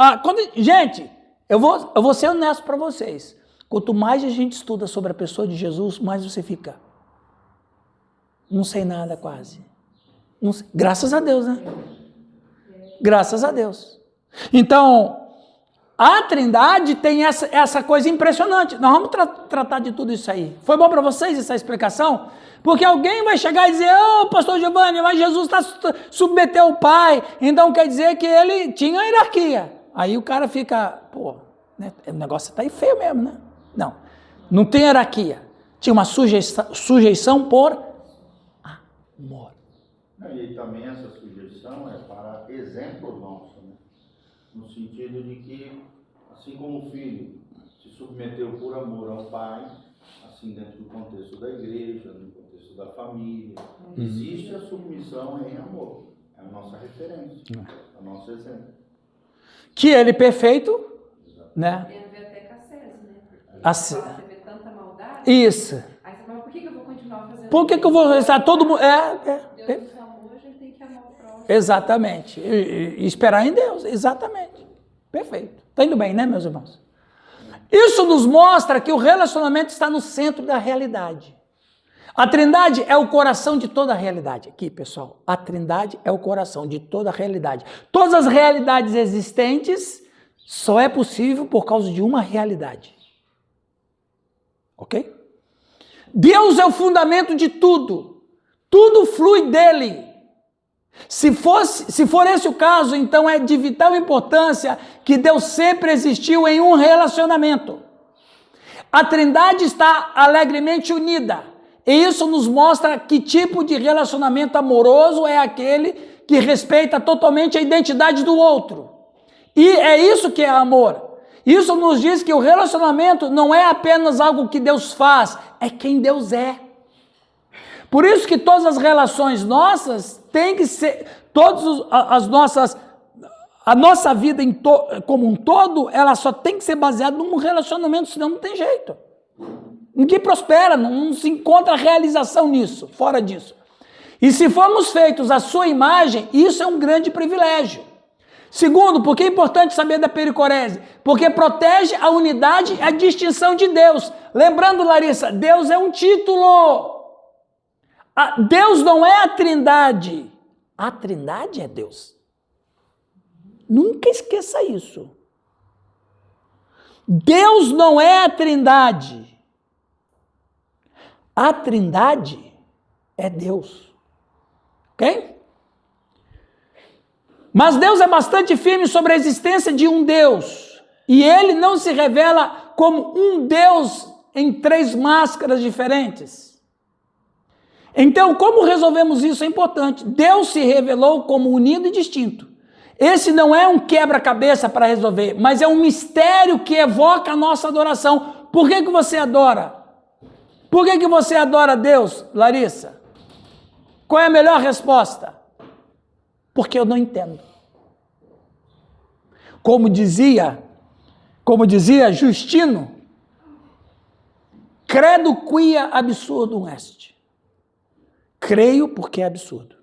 Speaker 1: gente, eu vou ser honesto para vocês. Quanto mais a gente estuda sobre a pessoa de Jesus, mais você fica: não sei nada quase. Não sei. Graças a Deus, né? Graças a Deus. Então, a Trindade tem essa coisa impressionante. Nós vamos tratar de tudo isso aí. Foi bom para vocês essa explicação? Porque alguém vai chegar e dizer: ô, pastor Giovanni, mas Jesus submeteu ao Pai, então quer dizer que ele tinha hierarquia. Aí o cara fica: pô, né, o negócio está aí feio mesmo, né? Não tem hierarquia. Tinha uma sujeição por amor.
Speaker 2: E também essa sugestão é para exemplo nosso, né? No sentido de que, assim como o filho se submeteu por amor ao pai, assim dentro do contexto da igreja, no contexto da família, existe a submissão em amor. É a nossa referência, é o nosso exemplo.
Speaker 1: Que ele perfeito, né?
Speaker 3: Tem a ver até com a César, né? Porque
Speaker 1: Você
Speaker 3: vê tanta maldade.
Speaker 1: Isso.
Speaker 3: Aí você fala: por que eu vou continuar fazendo
Speaker 1: Por que eu vou estar todo mundo...
Speaker 3: Deus nos amou, a gente tem que amar o próximo.
Speaker 1: Exatamente. E esperar em Deus. Exatamente. Perfeito. Está indo bem, né, meus irmãos? Isso nos mostra que o relacionamento está no centro da realidade. A Trindade é o coração de toda a realidade. Aqui, pessoal, a Trindade é o coração de toda a realidade. Todas as realidades existentes só é possível por causa de uma realidade. Ok? Deus é o fundamento de tudo. Tudo flui dele. Se for esse o caso, então é de vital importância que Deus sempre existiu em um relacionamento. A Trindade está alegremente unida. E isso nos mostra que tipo de relacionamento amoroso é aquele que respeita totalmente a identidade do outro. E é isso que é amor. Isso nos diz que o relacionamento não é apenas algo que Deus faz, é quem Deus é. Por isso que todas as relações nossas têm que ser, a nossa vida como um todo, ela só tem que ser baseada num relacionamento, senão não tem jeito. Ninguém prospera, não se encontra realização nisso, fora disso. E se formos feitos à sua imagem, isso é um grande privilégio. Segundo, porque é importante saber da pericorese? Porque protege a unidade e a distinção de Deus. Lembrando, Larissa, Deus é um título. Deus não é a Trindade. A Trindade é Deus. Nunca esqueça isso. Deus não é a Trindade. A Trindade é Deus. Ok? Mas Deus é bastante firme sobre a existência de um Deus. E ele não se revela como um Deus em 3 máscaras diferentes. Então, como resolvemos isso é importante. Deus se revelou como unido e distinto. Esse não é um quebra-cabeça para resolver, mas é um mistério que evoca a nossa adoração. Por que você adora? Por que você adora a Deus, Larissa? Qual é a melhor resposta? Porque eu não entendo. Como dizia Justino, credo quia absurdum est. Creio porque é absurdo.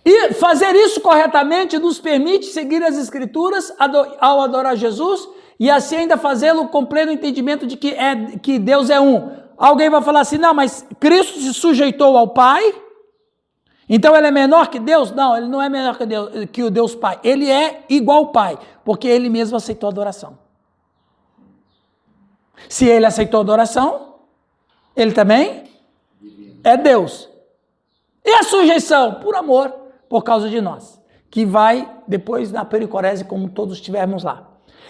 Speaker 1: E fazer isso corretamente nos permite seguir as Escrituras ao adorar Jesus e assim ainda fazê-lo com pleno entendimento de que Deus é um. Alguém vai falar assim, não, mas Cristo se sujeitou ao Pai, então ele é menor que Deus? Não, ele não é menor que o Deus Pai. Ele é igual ao Pai, porque ele mesmo aceitou a adoração. Se ele aceitou a adoração, ele também é Deus. E a sujeição? Por amor, por causa de nós, que vai depois na pericorese, como todos estivermos lá.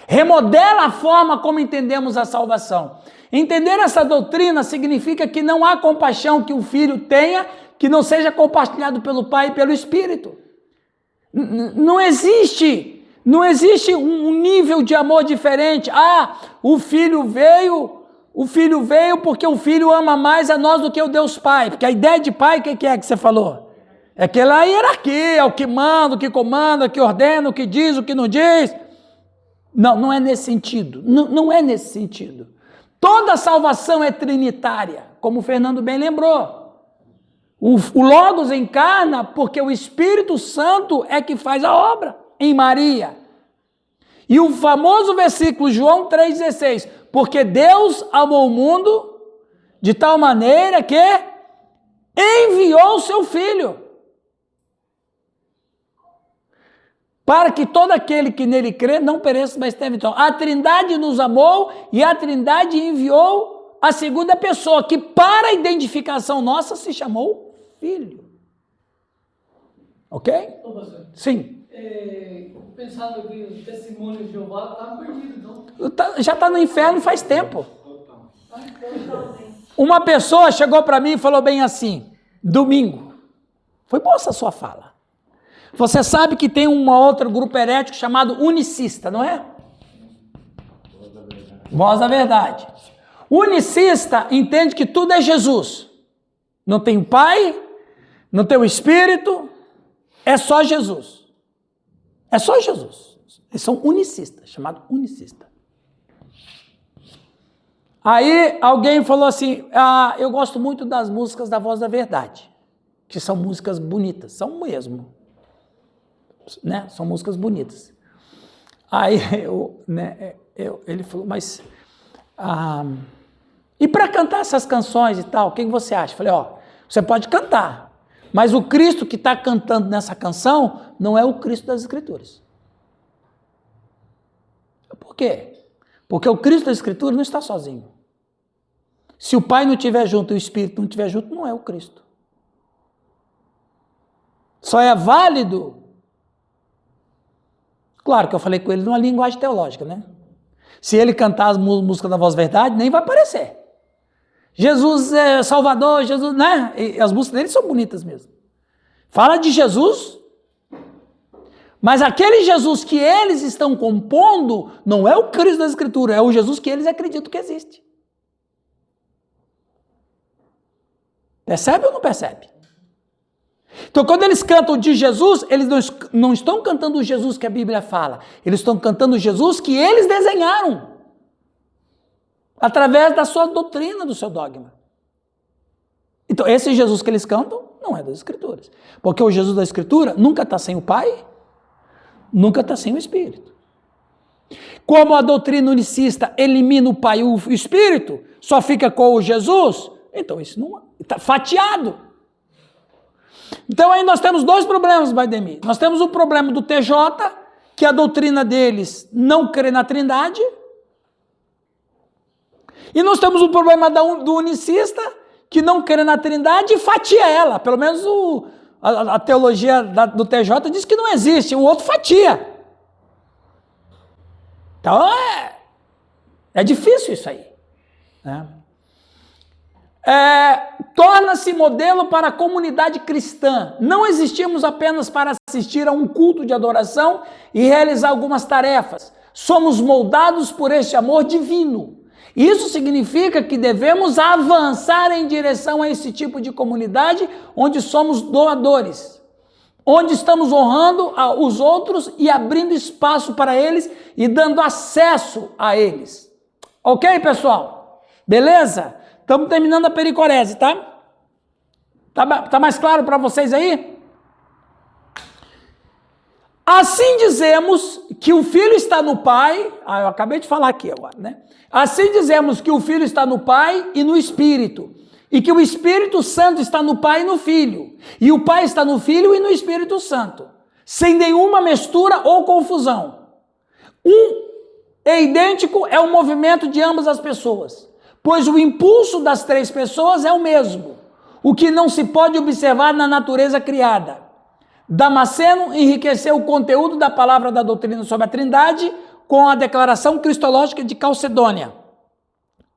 Speaker 1: Remodela a forma como entendemos a salvação. Entender essa doutrina significa que não há compaixão que o filho tenha que não seja compartilhado pelo Pai e pelo Espírito. Não existe um nível de amor diferente. O filho veio porque o filho ama mais a nós do que o Deus Pai. Porque a ideia de pai, o que é que você falou? É aquela hierarquia, o que manda, o que comanda, o que ordena, o que diz, o que não diz. Não é nesse sentido. Não é nesse sentido. Toda salvação é trinitária, como o Fernando bem lembrou. O Logos encarna porque o Espírito Santo é que faz a obra em Maria. E o famoso versículo João 3,16, porque Deus amou o mundo de tal maneira que enviou o seu Filho, para que todo aquele que nele crê não pereça, mas tenha vida. A Trindade nos amou e a Trindade enviou a segunda pessoa, que para a identificação nossa se chamou Filho. Ok?
Speaker 8: Ô, pastor,
Speaker 1: Sim.
Speaker 8: pensando que o testemunho de Jeová está perdido, então.
Speaker 1: Já está no inferno faz tempo. Uma pessoa chegou para mim e falou bem assim, domingo, foi boa essa sua fala. Você sabe que tem um outro grupo herético chamado unicista, não é? Voz da Verdade. Unicista entende que tudo é Jesus. Não tem o Pai, não tem o Espírito, é só Jesus. É só Jesus. Eles são unicistas, chamado unicista. Aí alguém falou assim, eu gosto muito das músicas da Voz da Verdade, que são músicas bonitas, são mesmo. Né? São músicas bonitas. Aí ele falou, mas E para cantar essas canções e tal, o que você acha? Falei, ó, você pode cantar, mas o Cristo que está cantando nessa canção não é o Cristo das Escrituras. Por quê? Porque o Cristo da Escritura não está sozinho. Se o Pai não estiver junto e o Espírito não estiver junto, não é o Cristo. Só é válido. Claro que eu falei com ele numa linguagem teológica, né? Se ele cantar as músicas da Voz Verdade, nem vai aparecer. Jesus é Salvador, Jesus, né? E as músicas dele são bonitas mesmo. Fala de Jesus, mas aquele Jesus que eles estão compondo não é o Cristo da Escritura, é o Jesus que eles acreditam que existe. Percebe ou não percebe? Então, quando eles cantam de Jesus, eles não estão cantando o Jesus que a Bíblia fala, eles estão cantando o Jesus que eles desenharam, através da sua doutrina, do seu dogma. Então, esse Jesus que eles cantam não é das Escrituras, porque o Jesus da Escritura nunca está sem o Pai, nunca está sem o Espírito. Como a doutrina unicista elimina o Pai e o Espírito, só fica com o Jesus, então isso não está fatiado. Então aí nós temos dois problemas, Baidemi. Nós temos o problema do TJ, que a doutrina deles não crê na Trindade, e nós temos o problema do unicista, que não crê na Trindade e fatia ela. Pelo menos a teologia do TJ diz que não existe, o outro fatia. Então é difícil isso aí, né? Torna-se modelo para a comunidade cristã. Não existimos apenas para assistir a um culto de adoração e realizar algumas tarefas. Somos moldados por este amor divino. Isso significa que devemos avançar em direção a esse tipo de comunidade onde somos doadores, onde estamos honrando os outros e abrindo espaço para eles e dando acesso a eles. Ok, pessoal? Beleza? Estamos terminando a pericorese, tá? Tá mais claro para vocês aí? Assim dizemos que o Filho está no Pai. Eu acabei de falar aqui agora, né? Assim dizemos que o Filho está no Pai e no Espírito, e que o Espírito Santo está no Pai e no Filho, e o Pai está no Filho e no Espírito Santo, sem nenhuma mistura ou confusão. Idêntico é o movimento de ambas as pessoas, pois o impulso das três pessoas é o mesmo, o que não se pode observar na natureza criada. Damasceno enriqueceu o conteúdo da palavra da doutrina sobre a Trindade com a declaração cristológica de Calcedônia: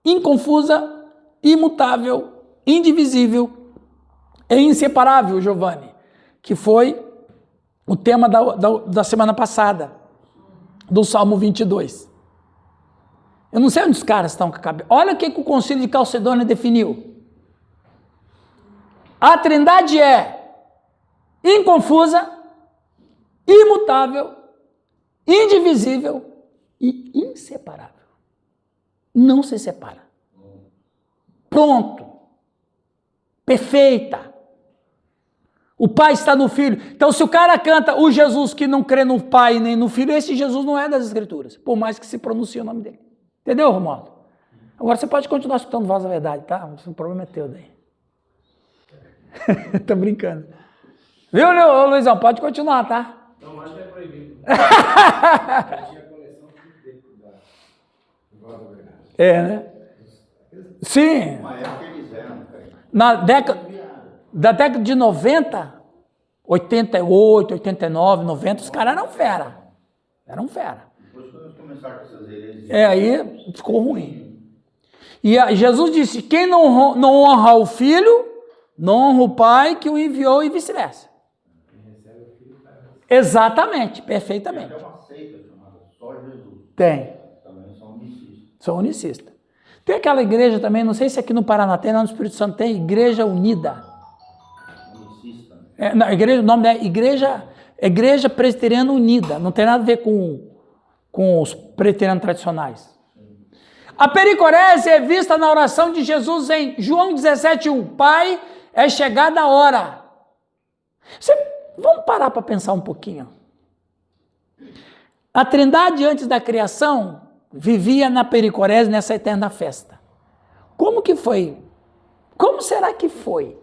Speaker 1: inconfusa, imutável, indivisível e inseparável, Giovanni, que foi o tema da semana passada, do Salmo 22. Eu não sei onde os caras estão com a cabeça. Olha o que o Concílio de Calcedônia definiu. A Trindade é inconfusa, imutável, indivisível e inseparável. Não se separa. Pronto. Perfeita. O Pai está no Filho. Então, se o cara canta o Jesus que não crê no Pai nem no Filho, esse Jesus não é das Escrituras, por mais que se pronuncie o nome dele. Entendeu, Romualdo? Agora você pode continuar escutando Voz da Verdade, tá? O problema é teu daí. Tô brincando. Viu, Luizão? Pode continuar, tá?
Speaker 7: Não, acho que é proibido.
Speaker 1: Né? Sim.
Speaker 2: Uma época eles eram, cara.
Speaker 1: Da década de 90, 88, 89, 90, os caras eram fera. Eram fera.
Speaker 2: Depois quando eles começaram com essas heresias.
Speaker 1: Aí ficou ruim. E Jesus disse: quem não honra o Filho, não honra o Pai que o enviou e vice-versa. Exatamente, perfeitamente.
Speaker 2: Tem uma seita chamada Só Jesus.
Speaker 1: Tem.
Speaker 2: Também são unicistas.
Speaker 1: São unicistas. Tem aquela igreja também, não sei se aqui no Paraná tem, lá no Espírito Santo tem, Igreja Unida.
Speaker 2: Unicista.
Speaker 1: A igreja, o nome é Igreja Presbiteriana Unida, não tem nada a ver com os presbiterianos tradicionais. A pericorese é vista na oração de Jesus em João 17:1. Pai, é chegada a hora. Vamos parar para pensar um pouquinho. A Trindade, antes da criação, vivia na pericorese, nessa eterna festa. Como que foi? Como será que foi?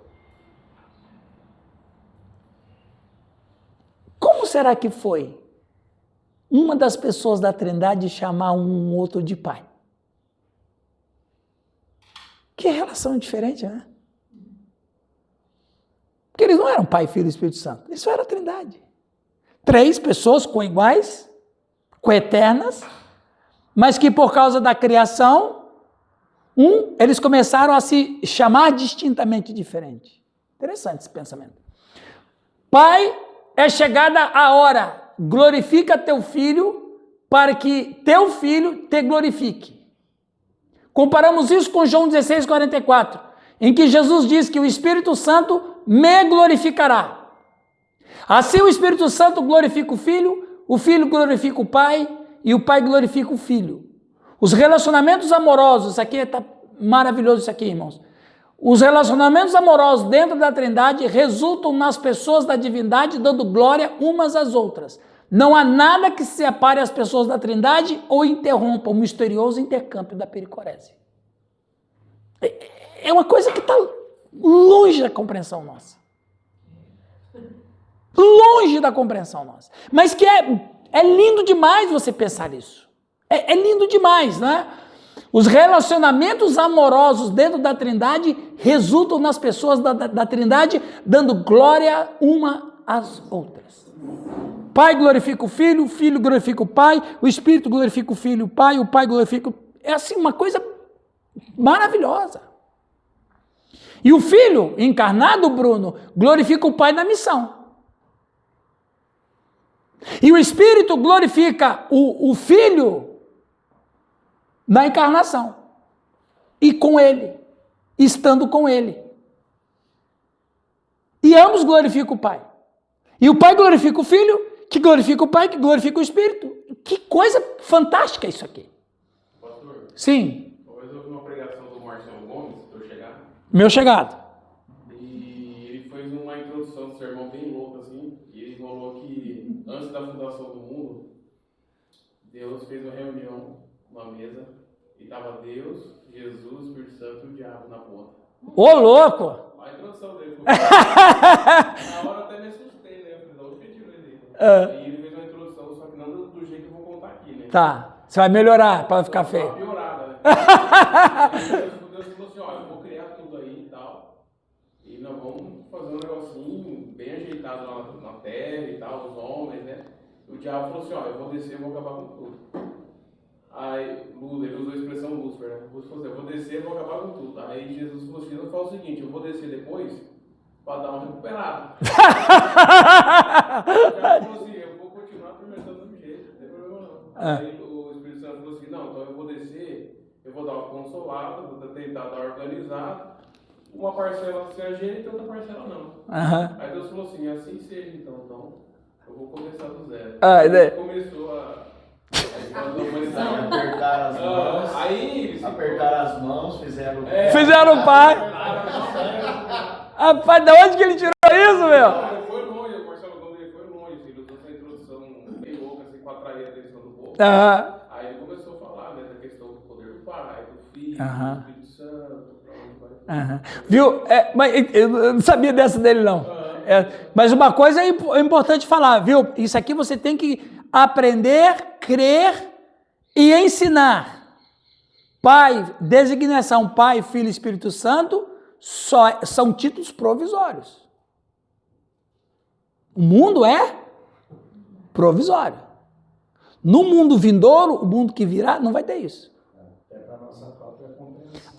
Speaker 1: Como será que foi uma das pessoas da Trindade chamar um outro de pai? Que relação diferente, né? Porque eles não eram Pai, Filho e Espírito Santo. Eles só eram a Trindade. 3 pessoas coiguais, coeternas, mas que por causa da criação, eles começaram a se chamar distintamente diferente. Interessante esse pensamento. Pai, é chegada a hora, glorifica teu filho, para que teu filho te glorifique. Comparamos isso com João 16:44, em que Jesus diz que o Espírito Santo me glorificará. Assim o Espírito Santo glorifica o Filho glorifica o Pai e o Pai glorifica o Filho. Os relacionamentos amorosos, isso aqui está maravilhoso isso aqui, irmãos. Os relacionamentos amorosos dentro da Trindade resultam nas pessoas da divindade dando glória umas às outras. Não há nada que separe as pessoas da Trindade ou interrompa o misterioso intercâmbio da pericorese. É uma coisa que está longe da compreensão nossa. Longe da compreensão nossa. Mas que é lindo demais você pensar isso. É lindo demais, né? Os relacionamentos amorosos dentro da Trindade resultam nas pessoas da Trindade dando glória uma às outras. Pai glorifica o Filho glorifica o Pai, o Espírito glorifica o Filho e o Pai glorifica o... É assim uma coisa maravilhosa. E o Filho encarnado, Bruno, glorifica o Pai na missão. E o Espírito glorifica o Filho na encarnação. E com Ele, estando com Ele. E ambos glorificam o Pai. E o Pai glorifica o Filho, que glorifica o Pai, que glorifica o Espírito. Que coisa fantástica isso aqui.
Speaker 9: Pastor?
Speaker 1: Sim.
Speaker 9: Talvez eu ouvi uma pregação do Marcelo Gomes, teu chegado.
Speaker 1: Meu chegado.
Speaker 9: E ele fez uma introdução do sermão bem louca, assim. E ele falou que antes da fundação do mundo, Deus fez uma reunião, uma mesa, e estava Deus, Jesus, Espírito Santo e o diabo na ponta.
Speaker 1: Ô, louco!
Speaker 9: A introdução dele foi na hora até me assustei, né? Eu falei, onde tirou ele? E ele fez uma introdução, só que não do jeito que eu vou contar aqui, né?
Speaker 1: Tá, você vai melhorar para ficar feio.
Speaker 9: Uma piorada, né? Deus falou assim, olha, eu vou criar tudo aí e tal, e nós vamos fazer um negocinho bem ajeitado lá na terra e tal, os homens, né? O diabo falou assim, olha, eu vou descer e vou acabar com tudo. Aí, ele usou a expressão Lúcifer, né? Lúcifer falou assim, eu vou descer e vou acabar com tudo. Aí Jesus falou assim, eu falo o seguinte, eu vou descer depois para dar uma recuperada. O diabo falou assim, eu vou continuar atormentando do mesmo jeito, não tem problema não. Aí o Espírito Santo falou assim, não, então eu vou descer, eu vou dar uma consolada, vou tentar dar organizado, uma parcela se ajeita e outra parcela não. Aí Deus falou assim, assim seja então eu vou começar do zero. Aí começou a
Speaker 2: Apertaram as mãos.
Speaker 9: Aí
Speaker 2: Apertaram as mãos, fizeram.
Speaker 1: Fizeram o Pai. Rapaz, de onde que ele tirou isso, meu?
Speaker 9: Foi longe, o Marcelo Gomes foi longe, ele usou essa introdução bem louca, assim, para atrair a atenção do povo. Aí ele começou a falar, né, da questão do poder do Pai, do Filho, do Espírito Santo, pra onde vai.
Speaker 1: Viu? Mas eu não sabia dessa dele, não. Mas uma coisa é importante falar, viu? Isso aqui você tem que aprender, crer e ensinar. Pai, designação Pai, Filho e Espírito Santo são títulos provisórios. O mundo é provisório. No mundo vindouro, o mundo que virá, não vai ter isso.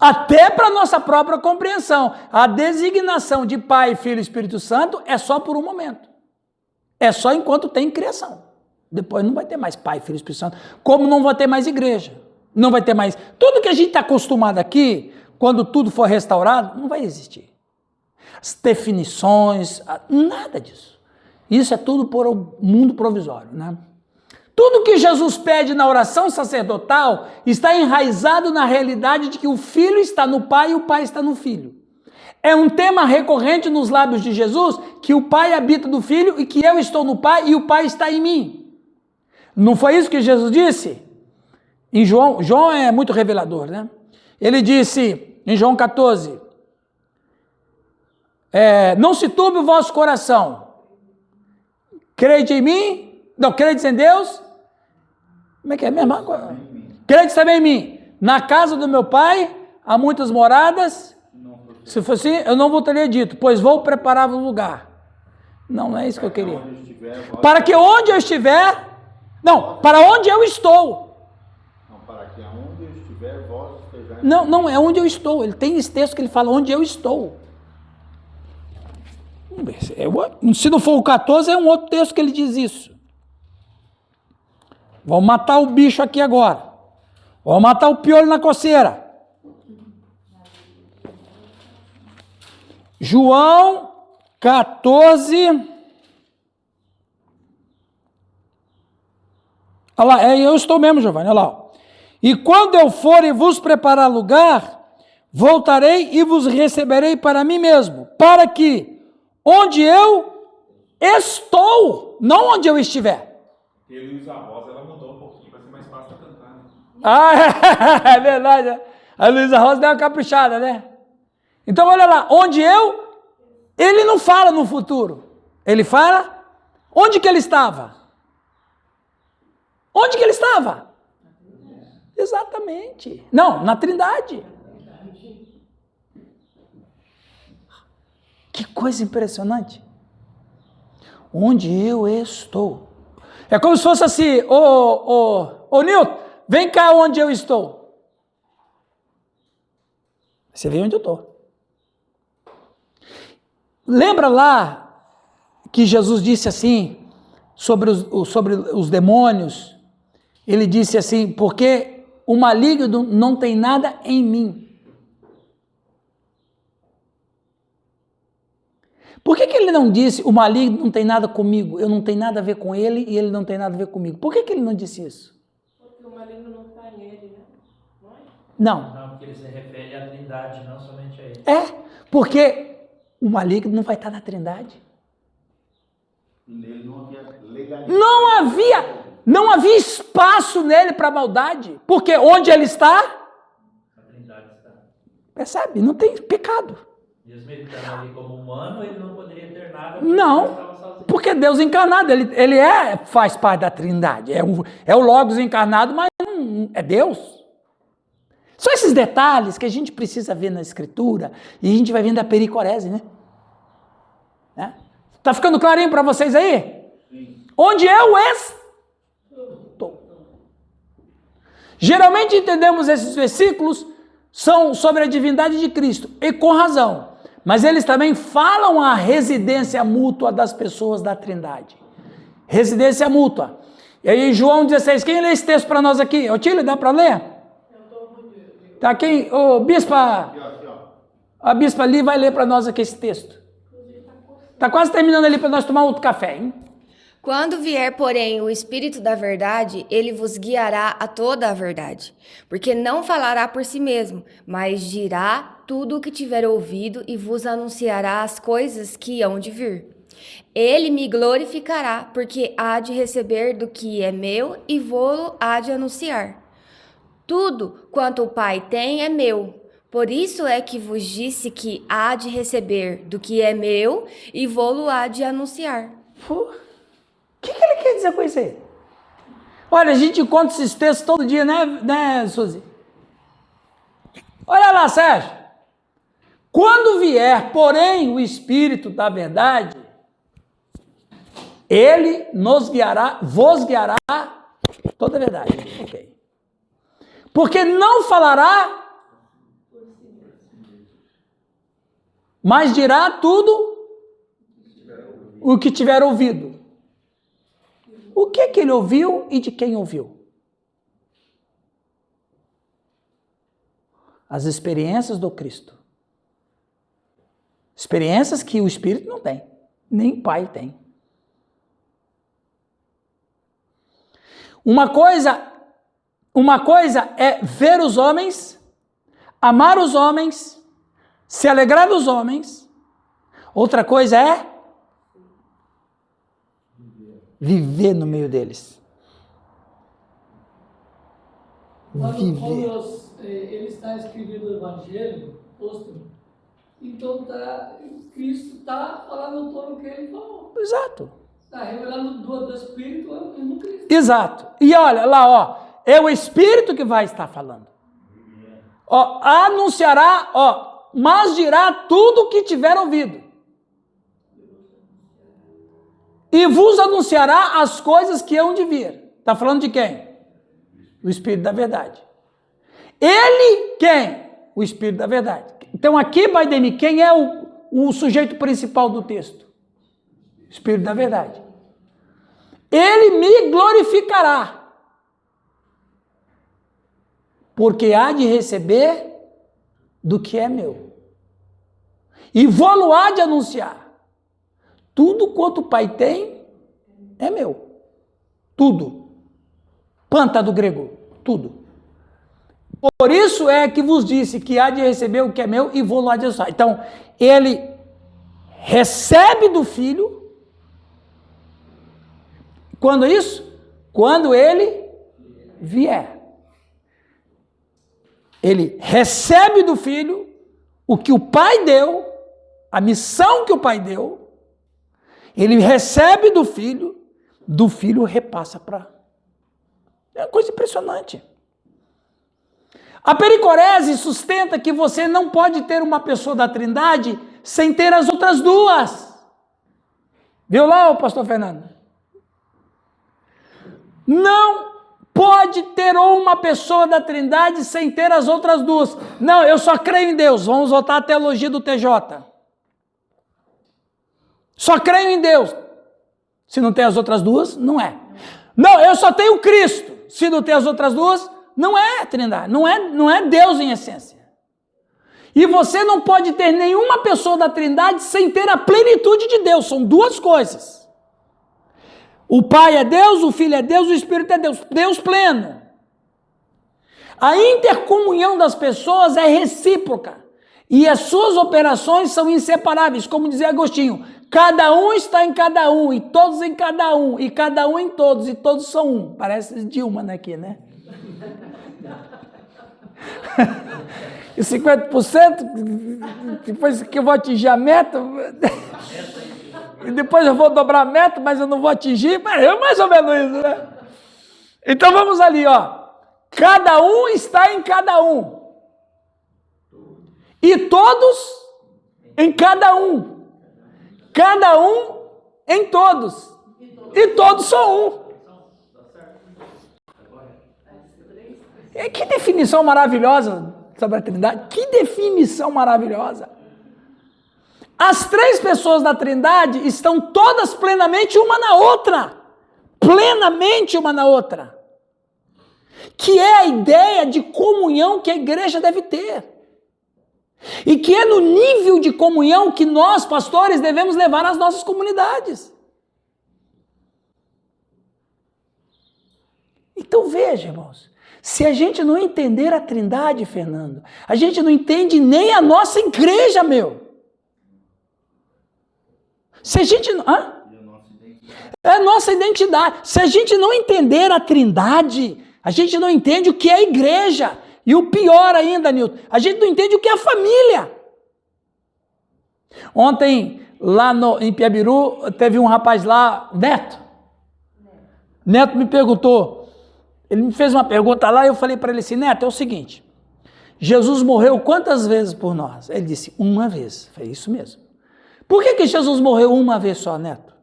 Speaker 1: Até para a nossa própria compreensão. A designação de Pai, Filho e Espírito Santo é só por um momento. É só enquanto tem criação. Depois não vai ter mais Pai, Filho e Espírito Santo. Como não vai ter mais igreja. Não vai ter mais... Tudo que a gente está acostumado aqui, quando tudo for restaurado, não vai existir. As definições, nada disso. Isso é tudo por um mundo provisório, né? Tudo que Jesus pede na oração sacerdotal está enraizado na realidade de que o Filho está no Pai e o Pai está no Filho. É um tema recorrente nos lábios de Jesus, que o Pai habita no Filho e que eu estou no Pai e o Pai está em mim. Não foi isso que Jesus disse? Em João é muito revelador, né? Ele disse, em João 14. Não se turbe o vosso coração. Crede em mim? Não, credes em Deus? Como é que é a mesma coisa? Credes também em mim. Na casa do meu pai há muitas moradas. Se fosse assim, eu não vos teria dito, pois vou preparar o lugar. Não é isso que eu queria. Para que onde eu estiver... Não, para onde eu estou.
Speaker 2: Não, para que aonde eu estiver, vós estejais.
Speaker 1: Não, é onde eu estou. Ele tem esse texto que ele fala onde eu estou. Se não for o 14, é um outro texto que ele diz isso. Vamos matar o bicho aqui agora. Vamos matar o piolho na coceira. João 14. Olha lá, eu estou mesmo, Giovanni, olha lá. E quando eu for e vos preparar lugar, voltarei e vos receberei para mim mesmo, para que onde eu estou, não onde eu estiver.
Speaker 6: E Luísa Rosa, ela mudou um pouquinho, vai ser mais fácil cantar, né?
Speaker 1: Ah, é verdade. Né? A Luísa Rosa deu uma caprichada, né? Então, olha lá, onde ele não fala no futuro. Ele fala onde que ele estava. Onde que ele estava? Exatamente. Não, na Trindade. Que coisa impressionante. Onde eu estou. É como se fosse assim, ô Nilton, vem cá onde eu estou. Você vê onde eu estou. Lembra lá que Jesus disse assim, sobre os demônios, ele disse assim, porque o maligno não tem nada em mim. Por que ele não disse, o maligno não tem nada comigo, eu não tenho nada a ver com ele e ele não tem nada a ver comigo? Por que ele não disse isso?
Speaker 3: Porque o maligno não está em ele, né?
Speaker 1: Não.
Speaker 5: Não, porque ele se refere à Trindade, não somente a ele.
Speaker 1: Porque o maligno não vai estar na Trindade.
Speaker 2: Nele não havia legalidade.
Speaker 1: Não havia espaço nele para maldade. Porque onde ele está,
Speaker 5: A Trindade está.
Speaker 1: percebe? Não tem pecado.
Speaker 5: Mesmo ele estando ali como humano, ele não poderia ter nada.
Speaker 1: Não,
Speaker 5: Ele estava sozinho.
Speaker 1: porque Deus encarnado, ele faz parte da Trindade. É o Logos encarnado, mas não é Deus. São esses detalhes que a gente precisa ver na Escritura e a gente vai vendo a pericorese, né? Tá ficando clarinho para vocês aí? Sim. Onde eu estou. Geralmente entendemos esses versículos são sobre a divindade de Cristo, e com razão. Mas eles também falam a residência mútua das pessoas da Trindade. Residência mútua. E aí João 16, quem lê esse texto para nós aqui? Otílio, dá para ler? Tá, quem? Ô, bispa, a bispa ali vai ler para nós aqui esse texto. Está quase terminando ali para nós tomar outro café, hein?
Speaker 10: Quando vier, porém, o Espírito da verdade, ele vos guiará a toda a verdade. Porque não falará por si mesmo, mas dirá tudo o que tiver ouvido e vos anunciará as coisas que hão de vir. Ele me glorificará, porque há de receber do que é meu e vô-lo há de anunciar. Tudo quanto o Pai tem é meu. Por isso é que vos disse que há de receber do que é meu e vô-lo há de anunciar.
Speaker 1: O que ele quer dizer com isso aí? Olha, a gente encontra esses textos todo dia, né, Suzy? Olha lá, Sérgio. Quando vier, porém, o Espírito da verdade, ele nos guiará, vos guiará toda a verdade. Ok. Porque não falará, mas dirá tudo o que tiver ouvido. O que ele ouviu e de quem ouviu? As experiências do Cristo. Experiências que o Espírito não tem, nem o Pai tem. Uma coisa é ver os homens, amar os homens, se alegrar dos homens. Outra coisa é viver no meio deles.
Speaker 8: Quando
Speaker 1: Viver.
Speaker 8: nós ele está escrevendo o Evangelho, então Cristo está falando todo o que ele falou.
Speaker 1: Exato.
Speaker 8: Está revelando do Espírito no Cristo.
Speaker 1: Exato. E olha lá, ó, é o Espírito que vai estar falando. Ó, anunciará, ó, mas dirá tudo o que tiver ouvido. E vos anunciará as coisas que hão de vir. Está falando de quem? O Espírito da verdade. Ele, quem? O Espírito da verdade. Então aqui, Baidemi, quem é o sujeito principal do texto? Espírito da verdade. Ele me glorificará, porque há de receber do que é meu. E vou-lo há de anunciar. Tudo quanto o Pai tem é meu. Tudo. Panta do grego. Tudo. Por isso é que vos disse que há de receber o que é meu e vou-lo há de anunciar. Então, ele recebe do Filho. Quando isso? Quando ele vier. Ele recebe do Filho o que o Pai deu, a missão que o Pai deu. Ele recebe do Filho repassa para... É uma coisa impressionante. A pericorese sustenta que você não pode ter uma pessoa da Trindade sem ter as outras duas. Viu lá, o pastor Fernando? Não pode ter uma pessoa da Trindade sem ter as outras duas. Não, eu só creio em Deus. Vamos voltar à teologia do TJ. Só creio em Deus. Se não tem as outras duas, não é. Não, eu só tenho Cristo. Se não tem as outras duas, não é Trindade. Não é Deus em essência. E você não pode ter nenhuma pessoa da Trindade sem ter a plenitude de Deus. São duas coisas. O Pai é Deus, o Filho é Deus, o Espírito é Deus. Deus pleno. A intercomunhão das pessoas é recíproca. E as suas operações são inseparáveis, como dizia Agostinho. Cada um está em cada um, e todos em cada um, e cada um em todos, e todos são um. Parece Dilma aqui, né? E 50%, depois que eu vou atingir a meta, e depois eu vou dobrar a meta, mas eu não vou atingir, mas é mais ou menos isso, né? Então vamos ali, ó. Cada um está em cada um. E todos em cada um. Cada um em todos. E todos são um. E que definição maravilhosa sobre a Trindade. Que definição maravilhosa. As três pessoas da Trindade estão todas plenamente uma na outra. Plenamente uma na outra. Que é a ideia de comunhão que a igreja deve ter. E que é no nível de comunhão que nós, pastores, devemos levar às nossas comunidades. Então veja, irmãos, se a gente não entender a Trindade, Fernando, a gente não entende nem a nossa igreja, meu. Se a gente não... É a nossa identidade. Se a gente não entender a Trindade, a gente não entende o que é a igreja. E o pior ainda, Nilton, a gente não entende o que é a família. Ontem, lá em Piabiru, teve um rapaz lá, Neto. Neto me perguntou, ele me fez uma pergunta lá e eu falei para ele assim, Neto, é o seguinte, Jesus morreu quantas vezes por nós? Ele disse, uma vez. Eu falei, isso mesmo. Por que Jesus morreu uma vez só, Neto?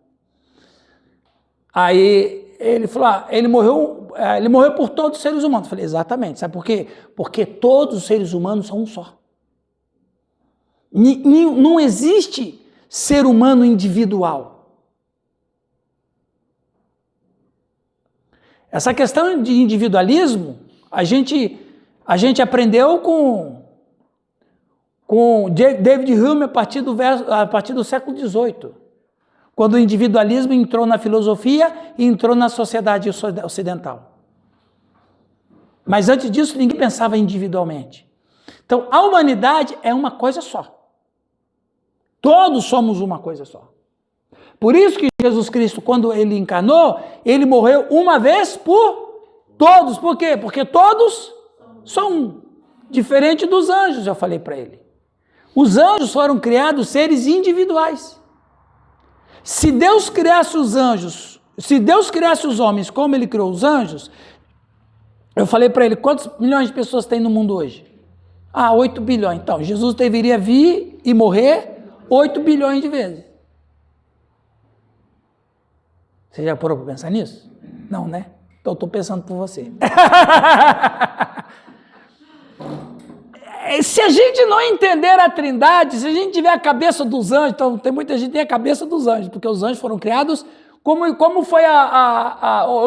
Speaker 1: Aí ele falou, ele morreu por todos os seres humanos. Eu falei, exatamente. Sabe por quê? Porque todos os seres humanos são um só. Não existe ser humano individual. Essa questão de individualismo, a gente aprendeu com David Hume a partir do século XVIII. Quando o individualismo entrou na filosofia e entrou na sociedade ocidental. Mas antes disso, ninguém pensava individualmente. Então, a humanidade é uma coisa só. Todos somos uma coisa só. Por isso que Jesus Cristo, quando ele encarnou, ele morreu uma vez por todos. Por quê? Porque todos são um. Diferente dos anjos, eu falei para ele. Os anjos foram criados seres individuais. Se Deus criasse os anjos, se Deus criasse os homens como ele criou os anjos, eu falei para ele, quantos milhões de pessoas tem no mundo hoje? 8 bilhões. Então, Jesus deveria vir e morrer 8 bilhões de vezes. Você já parou para pensar nisso? Não, né? Então, eu estou pensando por você. Se a gente não entender a Trindade, se a gente tiver a cabeça dos anjos, então tem muita gente que tem a cabeça dos anjos, porque os anjos foram criados, como foi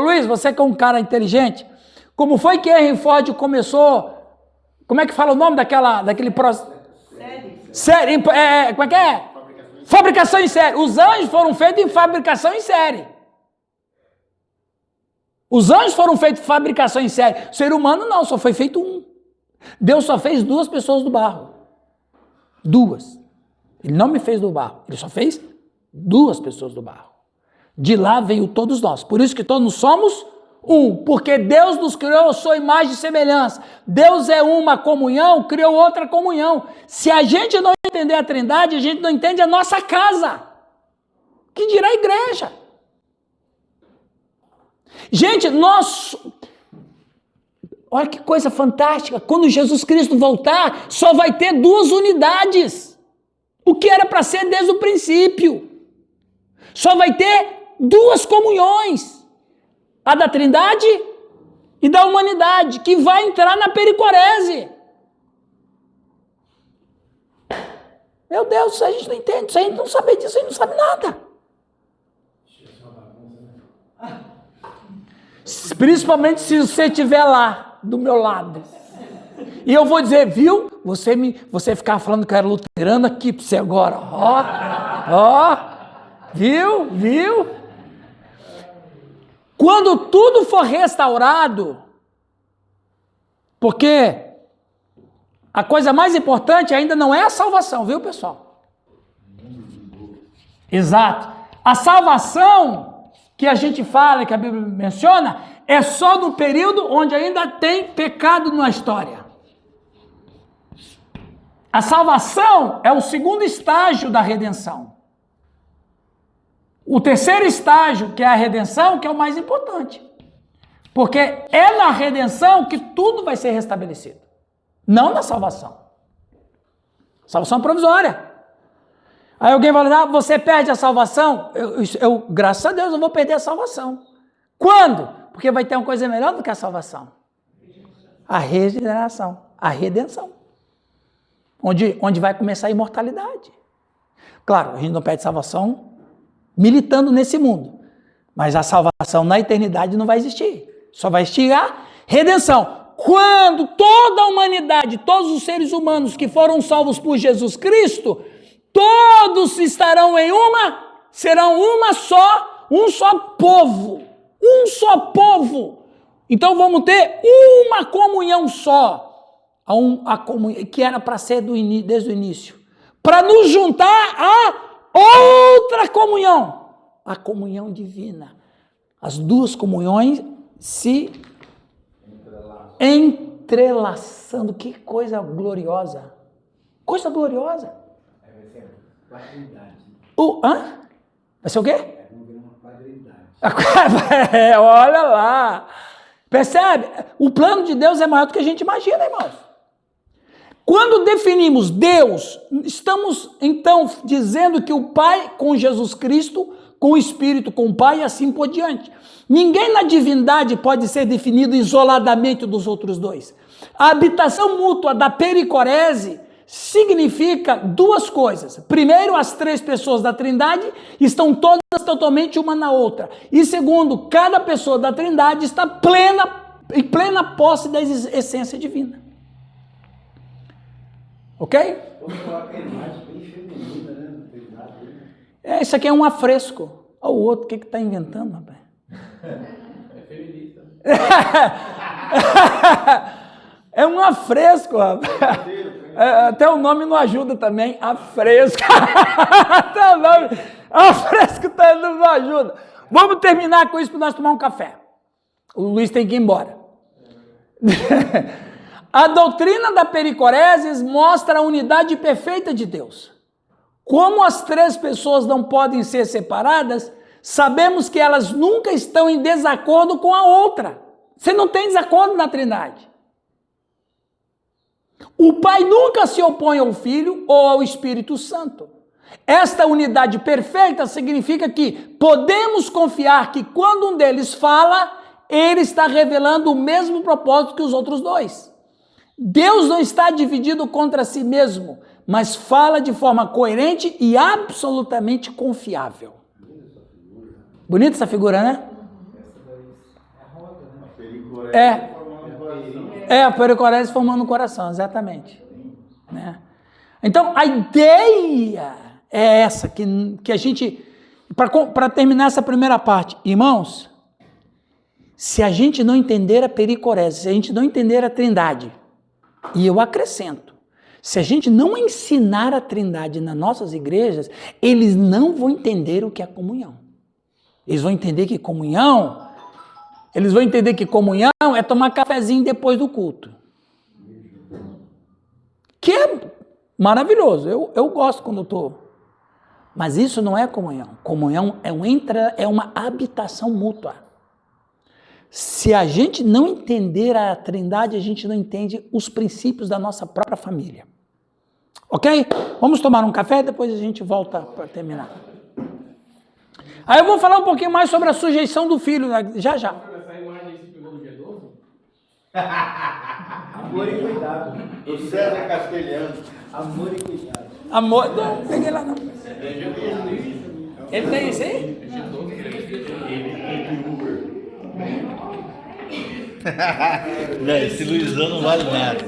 Speaker 1: Luiz, você que é um cara inteligente, como foi que Henry Ford começou, como é que fala o nome daquele processo? Série. Como é que é? Fabricação em série. Os anjos foram feitos em fabricação em série. Os anjos foram feitos em fabricação em série. O ser humano não, só foi feito um. Deus só fez 2 pessoas do barro. 2. Ele não me fez do barro. Ele só fez 2 pessoas do barro. De lá veio todos nós. Por isso que todos somos um. Porque Deus nos criou a sua imagem e semelhança. Deus é uma comunhão, criou outra comunhão. Se a gente não entender a Trindade, a gente não entende a nossa casa. Que dirá a igreja? Gente, olha que coisa fantástica, quando Jesus Cristo voltar, só vai ter 2 unidades, o que era para ser desde o princípio, só vai ter 2 comunhões, a da Trindade e da humanidade, que vai entrar na pericorese. Meu Deus, se a gente não entende, se a gente não sabe disso, a gente não sabe nada. Principalmente se você estiver lá, do meu lado. E eu vou dizer, viu? Você ficar falando que eu era luterano aqui para você agora. Ó, viu? Quando tudo for restaurado, porque a coisa mais importante ainda não é a salvação, viu, pessoal? Exato. A salvação que a gente fala, que a Bíblia menciona, é só no período onde ainda tem pecado na história. A salvação é o segundo estágio da redenção. O terceiro estágio, que é a redenção, que é o mais importante. Porque é na redenção que tudo vai ser restabelecido. Não na salvação. Salvação provisória. Aí alguém vai falar, você perde a salvação? Eu, graças a Deus, não vou perder a salvação. Quando? Porque vai ter uma coisa melhor do que a salvação. A regeneração, a redenção. Onde vai começar a imortalidade. Claro, a gente não perde salvação militando nesse mundo. Mas a salvação na eternidade não vai existir. Só vai existir a redenção. Quando toda a humanidade, todos os seres humanos que foram salvos por Jesus Cristo, todos estarão em serão um só povo. Um só povo. Então vamos ter uma comunhão só. A comunhão, que era para ser desde o início. Para nos juntar a outra comunhão. A comunhão divina. As 2 comunhões se entrelaçando. Que coisa gloriosa. Coisa gloriosa. Vai ser o quê? Olha lá. Percebe? O plano de Deus é maior do que a gente imagina, irmãos. Quando definimos Deus, estamos então dizendo que o Pai com Jesus Cristo, com o Espírito, com o Pai e assim por diante. Ninguém na divindade pode ser definido isoladamente dos outros 2. A habitação mútua da pericorese significa 2 coisas. Primeiro, as 3 pessoas da Trindade estão todas totalmente uma na outra. E segundo, cada pessoa da Trindade está em plena posse da essência divina. Ok? Isso aqui é um afresco. Olha o outro, o que está inventando, rapaz?
Speaker 9: É feminista.
Speaker 1: É um afresco, rapaz. Até o nome não ajuda também. Afresco. Até o nome. Afresco não ajuda. Vamos terminar com isso para nós tomar um café. O Luiz tem que ir embora. A doutrina da pericoresis mostra a unidade perfeita de Deus. Como as três pessoas não podem ser separadas, sabemos que elas nunca estão em desacordo com a outra. Você não tem desacordo na Trindade. O Pai nunca se opõe ao Filho ou ao Espírito Santo. Esta unidade perfeita significa que podemos confiar que quando um deles fala, ele está revelando o mesmo propósito que os outros dois. Deus não está dividido contra si mesmo, mas fala de forma coerente e absolutamente confiável. Bonita essa figura, né? A pericorese formando o coração, exatamente. Né? Então, a ideia é essa, que a gente, para terminar essa primeira parte, irmãos, se a gente não entender a pericorese, se a gente não entender a Trindade, e eu acrescento, se a gente não ensinar a Trindade nas nossas igrejas, eles não vão entender o que é comunhão. Eles vão entender que comunhão é tomar cafezinho depois do culto. Que é maravilhoso, eu gosto quando eu estou. Mas isso não é comunhão. Comunhão é uma habitação mútua. Se a gente não entender a Trindade, a gente não entende os princípios da nossa própria família. Ok? Vamos tomar um café e depois a gente volta para terminar. Aí eu vou falar um pouquinho mais sobre a sujeição do filho, já.
Speaker 9: Essa imagem aí se pegou no G12?
Speaker 7: Amor e cuidado.
Speaker 2: O César Castelhano.
Speaker 7: Amor e cuidado.
Speaker 1: Amor, não peguei lá não. Ele tem isso aí?
Speaker 2: Esse Luizão não vale nada.